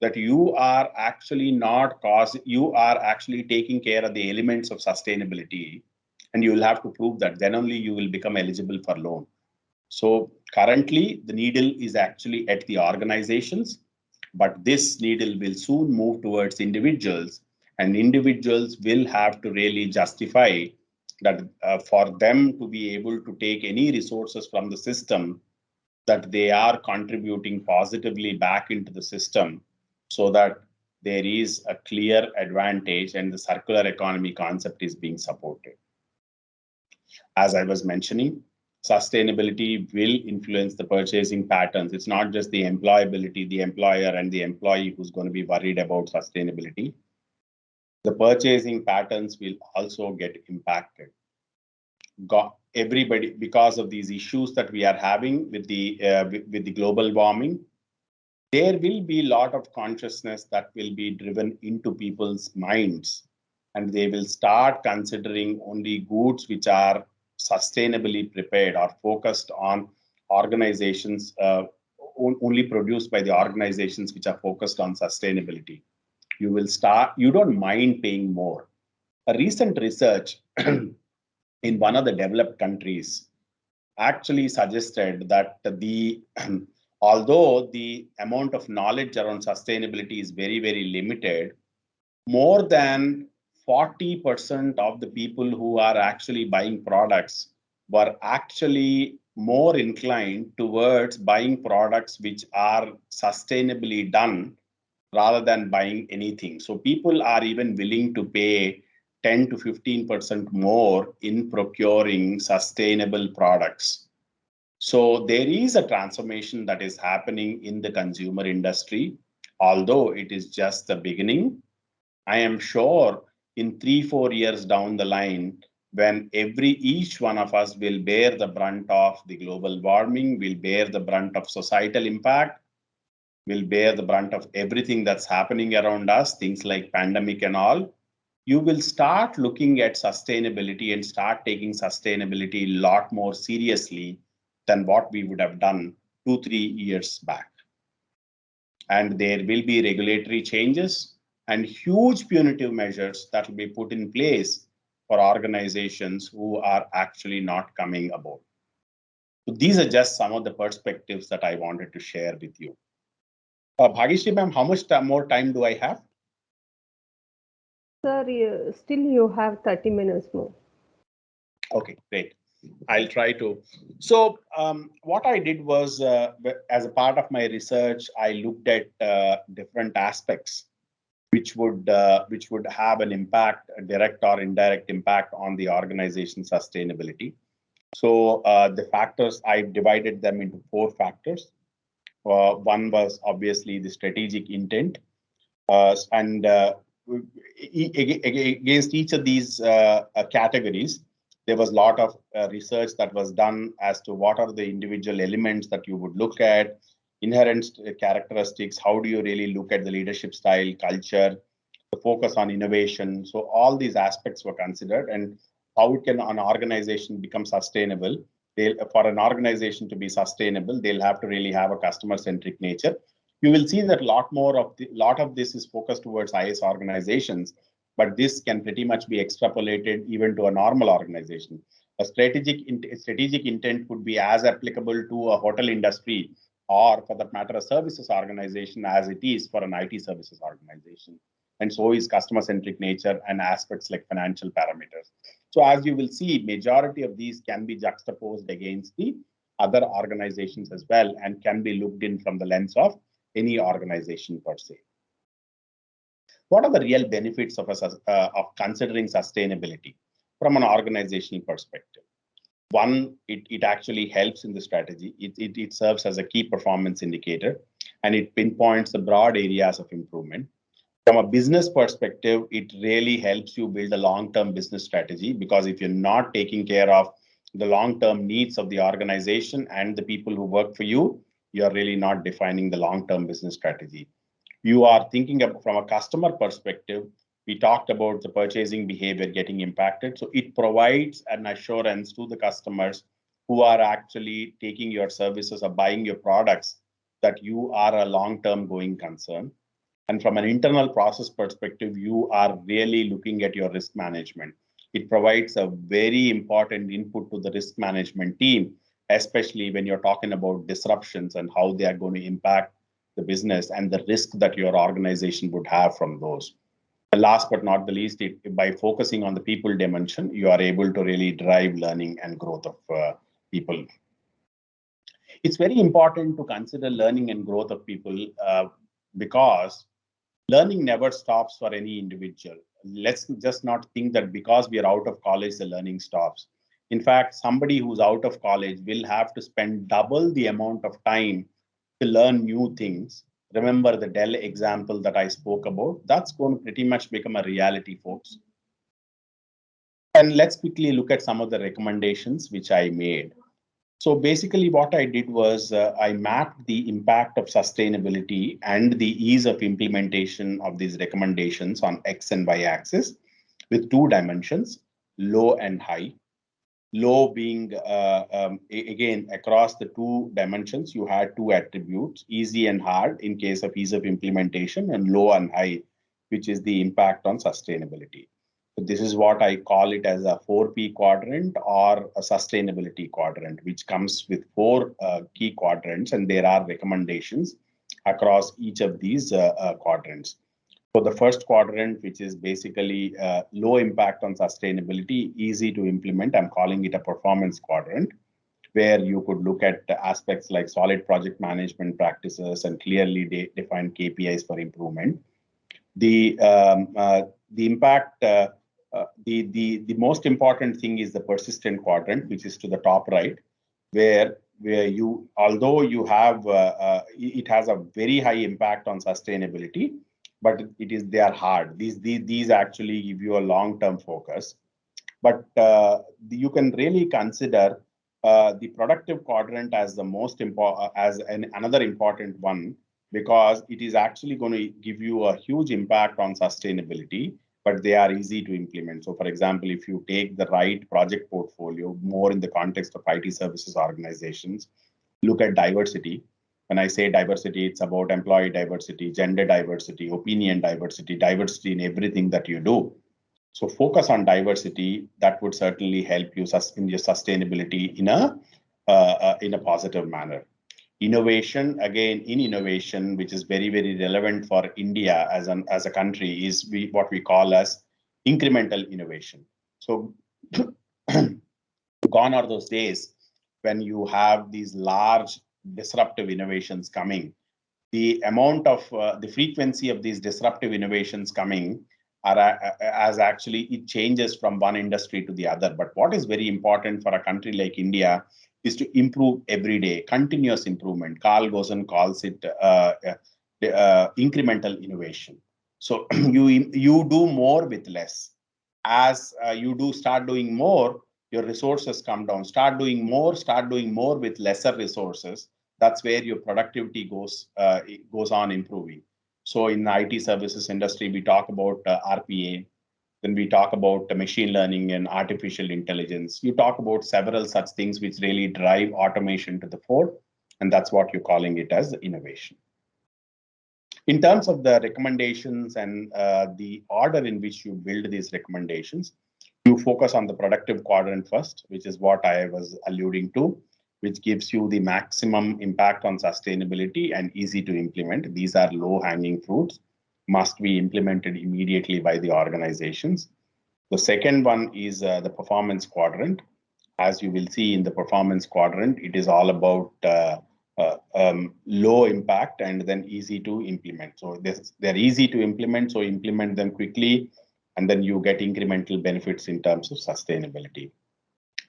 Speaker 2: that you are actually you are actually taking care of the elements of sustainability, and you will have to prove that. Then only you will become eligible for loan. So currently the needle is actually at the organizations, but this needle will soon move towards individuals, and individuals will have to really justify that for them to be able to take any resources from the system, that they are contributing positively back into the system, so that there is a clear advantage and the circular economy concept is being supported. As I was mentioning, sustainability will influence the purchasing patterns. It's not just the employability, the employer and the employee who's going to be worried about sustainability. The purchasing patterns will also get impacted. Everybody, because of these issues that we are having with the global warming, there will be a lot of consciousness that will be driven into people's minds, and they will start considering only goods which are sustainably prepared or focused on organizations, only produced by the organizations which are focused on sustainability. You don't mind paying more. A recent research in one of the developed countries actually suggested that although the amount of knowledge around sustainability is very, very limited, more than 40% of the people who are actually buying products were actually more inclined towards buying products which are sustainably done rather than buying anything. So people are even willing to pay 10 to 15% more in procuring sustainable products. So there is a transformation that is happening in the consumer industry, although it is just the beginning. I am sure in 3-4 years down the line, when each one of us will bear the brunt of the global warming, will bear the brunt of societal impact, will bear the brunt of everything that's happening around us, things like pandemic and all, you will start looking at sustainability and start taking sustainability a lot more seriously than what we would have done 2-3 years back. And there will be regulatory changes and huge punitive measures that will be put in place for organizations who are actually not coming aboard. So these are just some of the perspectives that I wanted to share with you. Bhagishri ma'am, how much more time do I have?
Speaker 4: Sir, still you have 30 minutes more.
Speaker 2: Okay, great. I'll try to. So what I did was, as a part of my research, I looked at different aspects which would have an impact, a direct or indirect impact on the organization's sustainability. So the factors, I divided them into 4 factors. One was obviously the strategic intent, and against each of these categories, there was a lot of research that was done as to what are the individual elements that you would look at, inherent characteristics, how do you really look at the leadership style, culture, the focus on innovation. So all these aspects were considered, and how can an organization become sustainable. For an organization to be sustainable, they'll have to really have a customer-centric nature. You will see that a lot of this is focused towards IS organizations, but this can pretty much be extrapolated even to a normal organization. A strategic intent would be as applicable to a hotel industry, or for that matter, a services organization, as it is for an IT services organization. And so is customer-centric nature and aspects like financial parameters. So as you will see, majority of these can be juxtaposed against the other organizations as well, and can be looked in from the lens of any organization per se. What are the real benefits of considering sustainability from an organizational perspective? One, it actually helps in the strategy. It serves as a key performance indicator, and it pinpoints the broad areas of improvement. From a business perspective, it really helps you build a long-term business strategy, because if you're not taking care of the long-term needs of the organization and the people who work for you, you're really not defining the long-term business strategy. You are thinking of, from a customer perspective, we talked about the purchasing behavior getting impacted. So it provides an assurance to the customers who are actually taking your services or buying your products that you are a long-term going concern. And from an internal process perspective, you are really looking at your risk management. It provides a very important input to the risk management team especially when you're talking about disruptions and how they are going to impact the business and the risk that your organization would have from those. And last but not the least, by focusing on the people dimension, you are able to really drive learning and growth of people. It's very important to consider learning and growth of people because learning never stops for any individual. Let's just not think that because we are out of college, the learning stops. In fact, somebody who's out of college will have to spend double the amount of time to learn new things. Remember the Dell example that I spoke about? That's going to pretty much become a reality, folks. And let's quickly look at some of the recommendations which I made. So basically what I did was I mapped the impact of sustainability and the ease of implementation of these recommendations on X and Y axis with two dimensions, low and high. Low being, again, across the two dimensions, you had two attributes, easy and hard in case of ease of implementation, and low and high, which is the impact on sustainability. So this is what I call it as a 4P quadrant or a sustainability quadrant, which comes with four key quadrants, and there are recommendations across each of these quadrants. So the first quadrant, which is basically low impact on sustainability, easy to implement, I'm calling it a performance quadrant, where you could look at aspects like solid project management practices and clearly defined KPIs for improvement. The impact, the most important thing is the persistent quadrant, which is to the top right, where you, although you have, it has a very high impact on sustainability, but they are hard. These actually give you a long-term focus. But you can really consider the productive quadrant as the most important, as another important one, because it is actually going to give you a huge impact on sustainability, but they are easy to implement. So for example, if you take the right project portfolio, more in the context of IT services organizations, look at diversity. When I say diversity, it's about employee diversity, gender diversity, opinion diversity, diversity in everything that you do. So focus on diversity. That would certainly help you in your sustainability in a positive manner. Innovation, again, in innovation, which is very, very relevant for India as a country, is what we call as incremental innovation. So gone are those days when you have these large disruptive innovations coming. The amount of the frequency of these disruptive innovations coming are as actually it changes from one industry to the other. But what is very important for a country like India is to improve every day, continuous improvement. Carl goes and calls it incremental innovation. So you do more with less. As you start doing more, your resources come down. Start doing more with lesser resources. That's where your productivity goes on improving. So in the IT services industry, we talk about RPA, then we talk about machine learning and artificial intelligence. You talk about several such things which really drive automation to the fore, and that's what you're calling it as innovation. In terms of the recommendations and the order in which you build these recommendations, you focus on the productive quadrant first, which is what I was alluding to, which gives you the maximum impact on sustainability and easy to implement. These are low-hanging fruits, must be implemented immediately by the organizations. The second one is the performance quadrant. As you will see in the performance quadrant, it is all about low impact and then easy to implement. So they're easy to implement, so implement them quickly, and then you get incremental benefits in terms of sustainability.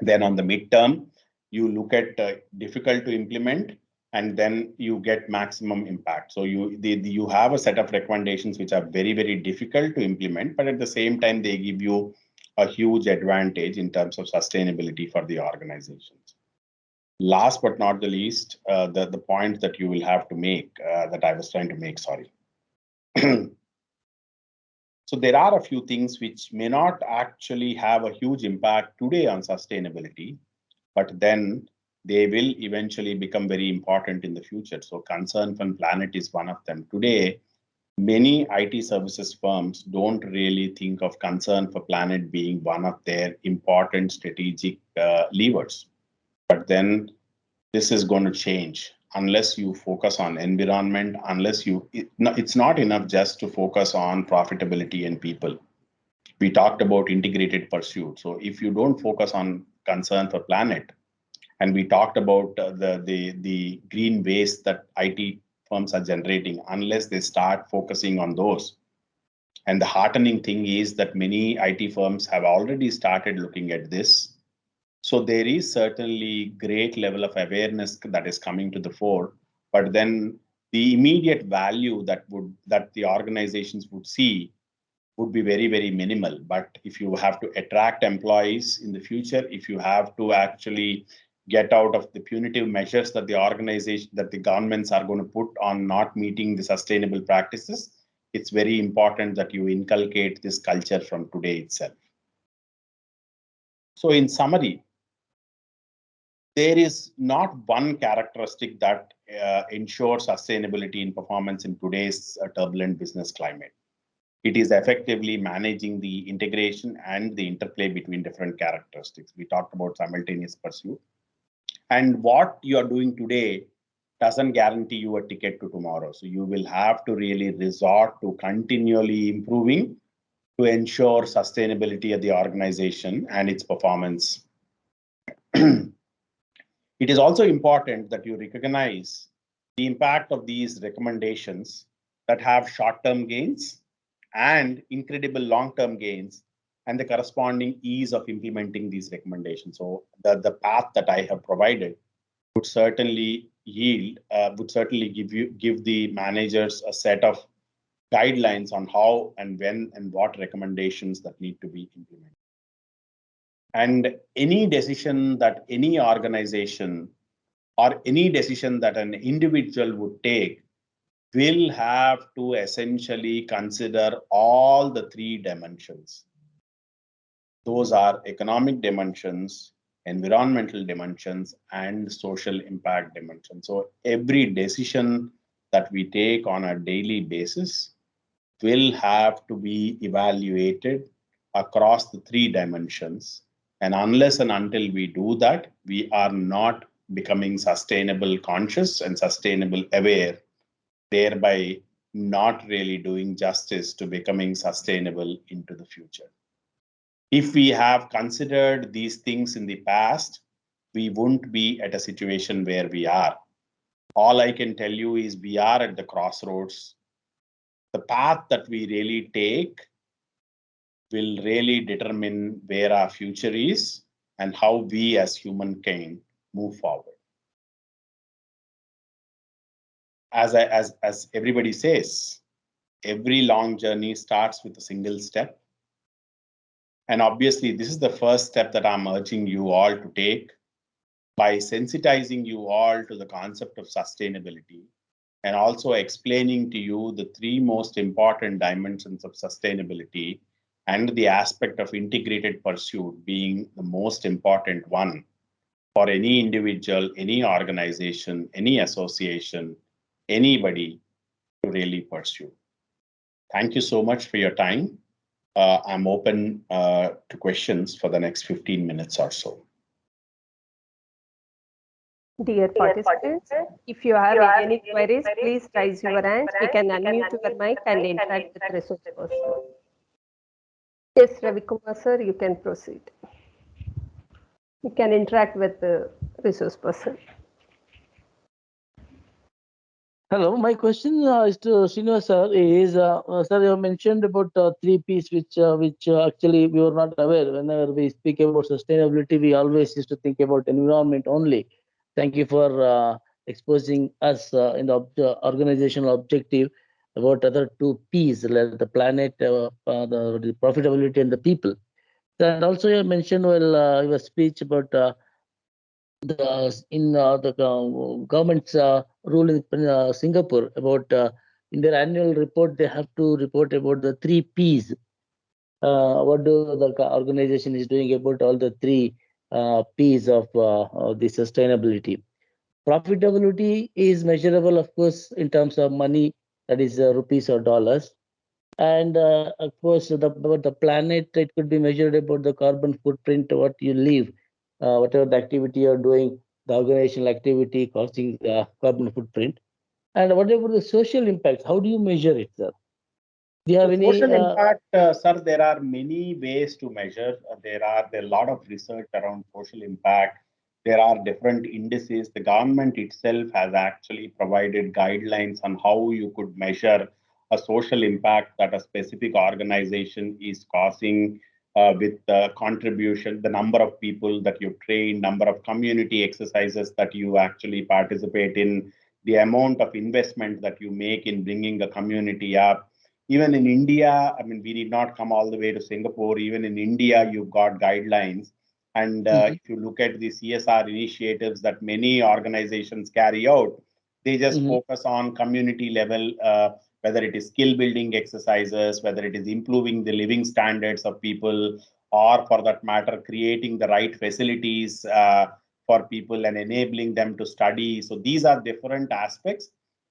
Speaker 2: Then on the midterm, you look at difficult to implement, and then you get maximum impact. So you have a set of recommendations which are very, very difficult to implement, but at the same time, they give you a huge advantage in terms of sustainability for the organizations. Last but not the least, the point that you will have to make, that I was trying to make, sorry. So there are a few things which may not actually have a huge impact today on sustainability, but then they will eventually become very important in the future. So concern for planet is one of them. Today, many IT services firms don't really think of concern for planet being one of their important strategic levers. But then this is going to change unless you focus on environment, it's not enough just to focus on profitability and people. We talked about integrated pursuit. So if you don't focus on concern for planet, and we talked about the green waste that IT firms are generating, unless they start focusing on those. And the heartening thing is that many IT firms have already started looking at this. So there is certainly great level of awareness that is coming to the fore, but then the immediate value that the organizations would see would be very, very minimal. But if you have to attract employees in the future, if you have to actually get out of the punitive measures that the governments are going to put on not meeting the sustainable practices, it's very important that you inculcate this culture from today itself. So in summary, there is not one characteristic that ensures sustainability in performance in today's turbulent business climate. It is effectively managing the integration and the interplay between different characteristics. We talked about simultaneous pursuit. And what you are doing today doesn't guarantee you a ticket to tomorrow. So you will have to really resort to continually improving to ensure sustainability of the organization and its performance. It is also important that you recognize the impact of these recommendations that have short-term gains and incredible long-term gains and the corresponding ease of implementing these recommendations. So the path that I have provided would certainly give the managers a set of guidelines on how and when and what recommendations that need to be implemented. And any decision that any organization or any decision that an individual would take will have to essentially consider all the three dimensions. Those are economic dimensions, environmental dimensions, and social impact dimensions. So every decision that we take on a daily basis will have to be evaluated across the three dimensions. And unless and until we do that, we are not becoming sustainable conscious and sustainable aware, thereby not really doing justice to becoming sustainable into the future. If we have considered these things in the past, we won't be at a situation where we are. All I can tell you is we are at the crossroads. The path that we really take will really determine where our future is and how we as humankind move forward. As everybody says, every long journey starts with a single step. And obviously, this is the first step that I'm urging you all to take by sensitizing you all to the concept of sustainability and also explaining to you the three most important dimensions of sustainability and the aspect of integrated pursuit being the most important one for any individual, any organization, any association, anybody to really pursue. Thank you so much for your time. I'm open to questions for the next 15 minutes or so.
Speaker 4: Dear participants, if you have any queries, please raise your hands. We can unmute your mic and interact with resource person. Yes, Ravi Kumar sir, you can proceed. You can interact with the resource person.
Speaker 5: Hello, my question is to Srinivas sir. Sir, you mentioned about three P's, which actually we were not aware. Whenever we speak about sustainability, we always used to think about environment only. Thank you for exposing us in the organizational objective about other two P's, like the planet, the profitability, and the people. And also, you mentioned your speech about the government's rule in Singapore about in their annual report they have to report about the three P's. What do the organization is doing about all the three P's of the sustainability? Profitability is measurable, of course, in terms of money, that is rupees or dollars. And of course, about the planet, it could be measured about the carbon footprint, what you leave, whatever the activity you're doing, the organizational activity causing carbon footprint. And what about the social impacts? How do you measure it, sir? Do you have
Speaker 2: So
Speaker 5: any?
Speaker 2: social impact, sir, there are many ways to measure. There are a lot of research around social impact. There are different indices. The government itself has actually provided guidelines on how you could measure a social impact that a specific organization is causing with the contribution, the number of people that you train, number of community exercises that you actually participate in, the amount of investment that you make in bringing the community up. Even in India, I mean, we need not come all the way to Singapore. Even in India, you've got guidelines. And if you look at the CSR initiatives that many organizations carry out, they just focus on community level, whether it is skill building exercises, whether it is improving the living standards of people, or for that matter, creating the right facilities for people and enabling them to study. So these are different aspects.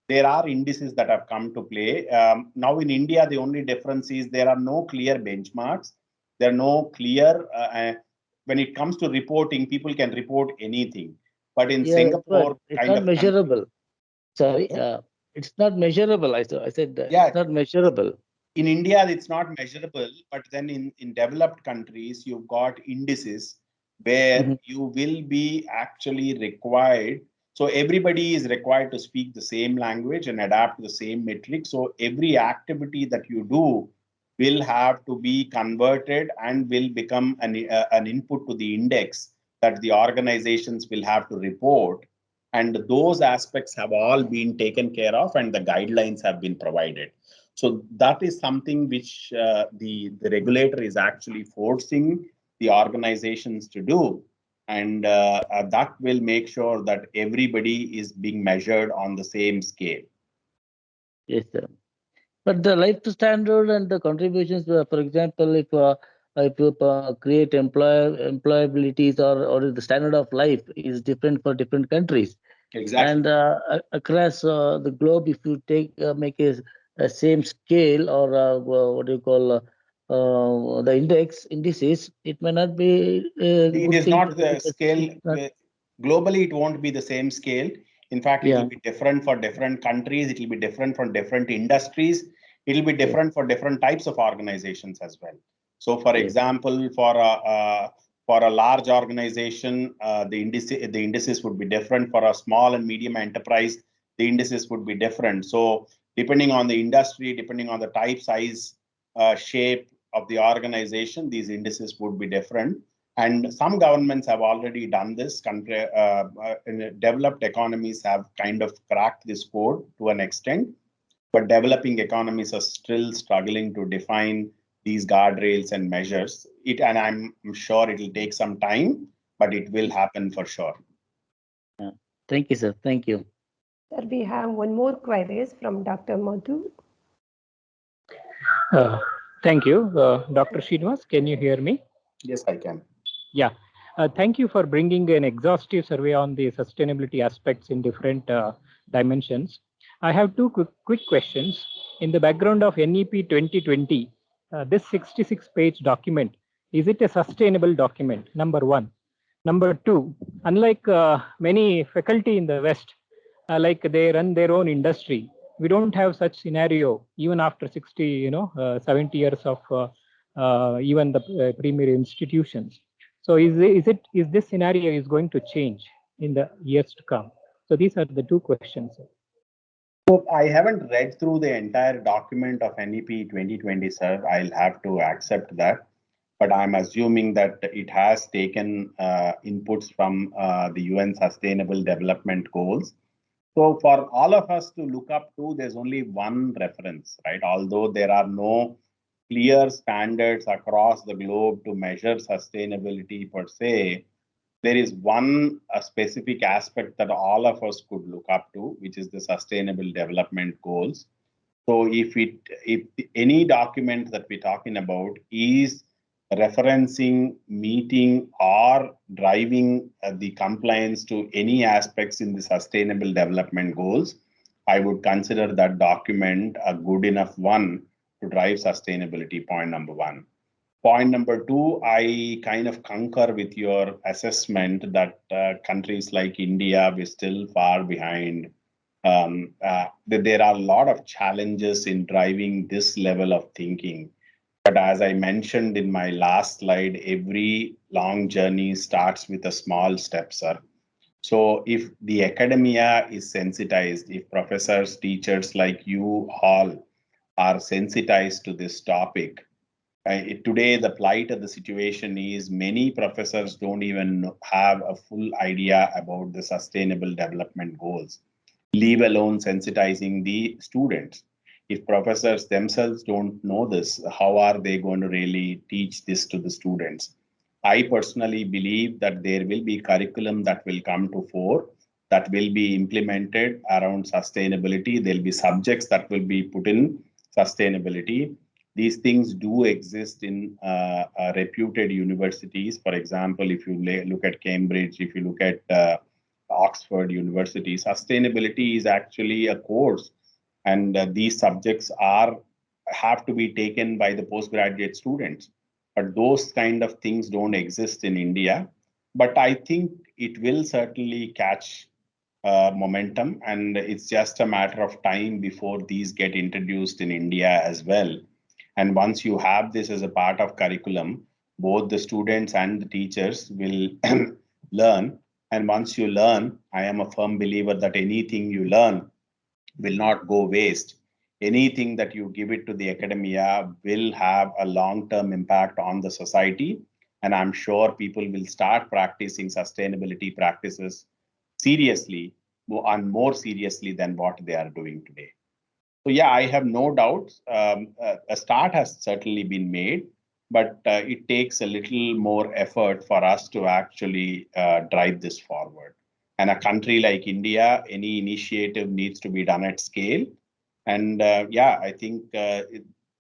Speaker 2: There are indices that have come to play. Now in India, the only difference is there are no clear benchmarks. There are no clear, when it comes to reporting, people can report anything. But in
Speaker 5: Yeah, but
Speaker 2: Singapore,
Speaker 5: it's
Speaker 2: kind
Speaker 5: not
Speaker 2: of
Speaker 5: measurable. Sorry,
Speaker 2: country,
Speaker 5: it's not measurable. I said
Speaker 2: yeah,
Speaker 5: it's not measurable.
Speaker 2: in India, it's not measurable, but then in developed countries, you've got indices where you will be actually required. So everybody is required to speak the same language and adapt the same metric. So every activity that you do will have to be converted and will become an input to the index that the organizations will have to report. And those aspects have all been taken care of and the guidelines have been provided. So that is something which the regulator is actually forcing the organizations to do. And that will make sure that everybody is being measured on the same scale.
Speaker 5: Yes, sir. But the life standard and the contributions, for example, if you create employabilities or the standard of life is different for different countries.
Speaker 2: Exactly.
Speaker 5: And across the globe, if you make a same scale or what do you call the indices, it may not be a
Speaker 2: It
Speaker 5: good
Speaker 2: is
Speaker 5: thing
Speaker 2: not
Speaker 5: to do
Speaker 2: the
Speaker 5: because
Speaker 2: scale.
Speaker 5: it's not.
Speaker 2: Globally, it won't be the same scale. In fact, it will
Speaker 5: Yeah.
Speaker 2: be different for different countries. It will be different for different industries. It will be
Speaker 5: Yes.
Speaker 2: different for different types of organizations as well. So, for
Speaker 5: Yes.
Speaker 2: example, for a large organization, the indices would be different. For a small and medium enterprise, the indices would be different. So, depending on the industry, depending on the type, size, shape of the organization, these indices would be different. And some governments have already done this. In developed economies have kind of cracked this code to an extent, but developing economies are still struggling to define these guardrails and measures. And I'm sure it will take some time, but it will happen for sure.
Speaker 5: Yeah. Thank you, sir. Thank you.
Speaker 4: Sir, we have one more queries from Dr. Madhu.
Speaker 6: Thank you. Dr. Srinivas, can you hear me?
Speaker 2: Yes, I can.
Speaker 6: Yeah. Thank you for bringing an exhaustive survey on the sustainability aspects in different dimensions. I have two quick questions. In the background of NEP 2020, this 66-page document, is it a sustainable document? Number one. Number two, unlike many faculty in the West, like they run their own industry, we don't have such scenario even after 60, 70 years of even the premier institutions. So is this scenario is going to change in the years to come? So these are the two questions.
Speaker 2: So I haven't read through the entire document of NEP 2020, sir. I'll have to accept that. But I'm assuming that it has taken inputs from the UN Sustainable Development Goals. So for all of us to look up to, there's only one reference, right? Although there are no clear standards across the globe to measure sustainability per se, there is one specific aspect that all of us could look up to, which is the Sustainable Development Goals. So if any document that we're talking about is referencing, meeting, or driving the compliance to any aspects in the Sustainable Development Goals, I would consider that document a good enough one to drive sustainability, point number one. Point number two, I kind of concur with your assessment that countries like India, we're still far behind. That there are a lot of challenges in driving this level of thinking. But as I mentioned in my last slide, every long journey starts with a small step, sir. So if the academia is sensitized, if professors, teachers like you all are sensitized to this topic, today the plight of the situation is many professors don't even have a full idea about the sustainable development goals, leave alone sensitizing the students. If professors themselves don't know this, how are they going to really teach this to the students? I personally believe that there will be curriculum that will come to fore, that will be implemented around sustainability. There'll be subjects that will be put in sustainability. These things do exist in reputed universities. For example, if you look at Cambridge, if you look at Oxford University, sustainability is actually a course, and these subjects have to be taken by the postgraduate students. But those kind of things don't exist in India. But I think it will certainly catch momentum, and it's just a matter of time before these get introduced in India as well. And once you have this as a part of curriculum, both the students and the teachers will learn. And once you learn, I am a firm believer that anything you learn will not go waste. Anything that you give it to the academia will have a long-term impact on the society. And I'm sure people will start practicing sustainability practices seriously and more seriously than what they are doing today. So yeah, I have no doubts. A start has certainly been made, but it takes a little more effort for us to actually drive this forward. And a country like India, any initiative needs to be done at scale. And yeah, I think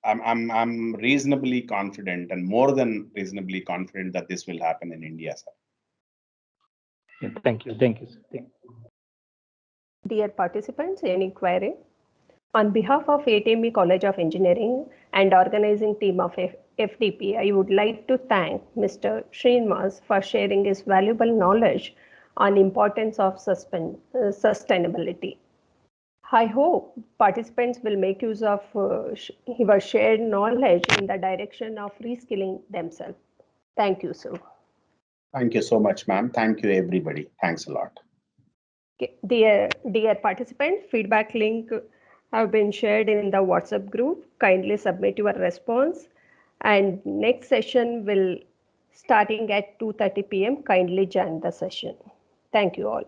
Speaker 2: I'm reasonably confident, and more than reasonably confident, that this will happen in India, sir.
Speaker 6: Yeah, thank you. Thank you, sir. Thank you.
Speaker 4: Dear participants, any query? On behalf of ATME College of Engineering and organizing team of FDP, I would like to thank Mr. Srinivas for sharing his valuable knowledge on importance of sustainability. I hope participants will make use of your shared knowledge in the direction of reskilling themselves. Thank you, sir.
Speaker 2: Thank you so much, ma'am. Thank you, everybody. Thanks a lot.
Speaker 4: Okay. Dear participant, feedback link have been shared in the WhatsApp group. Kindly submit your response. And next session will starting at 2:30 p.m. Kindly join the session. Thank you all.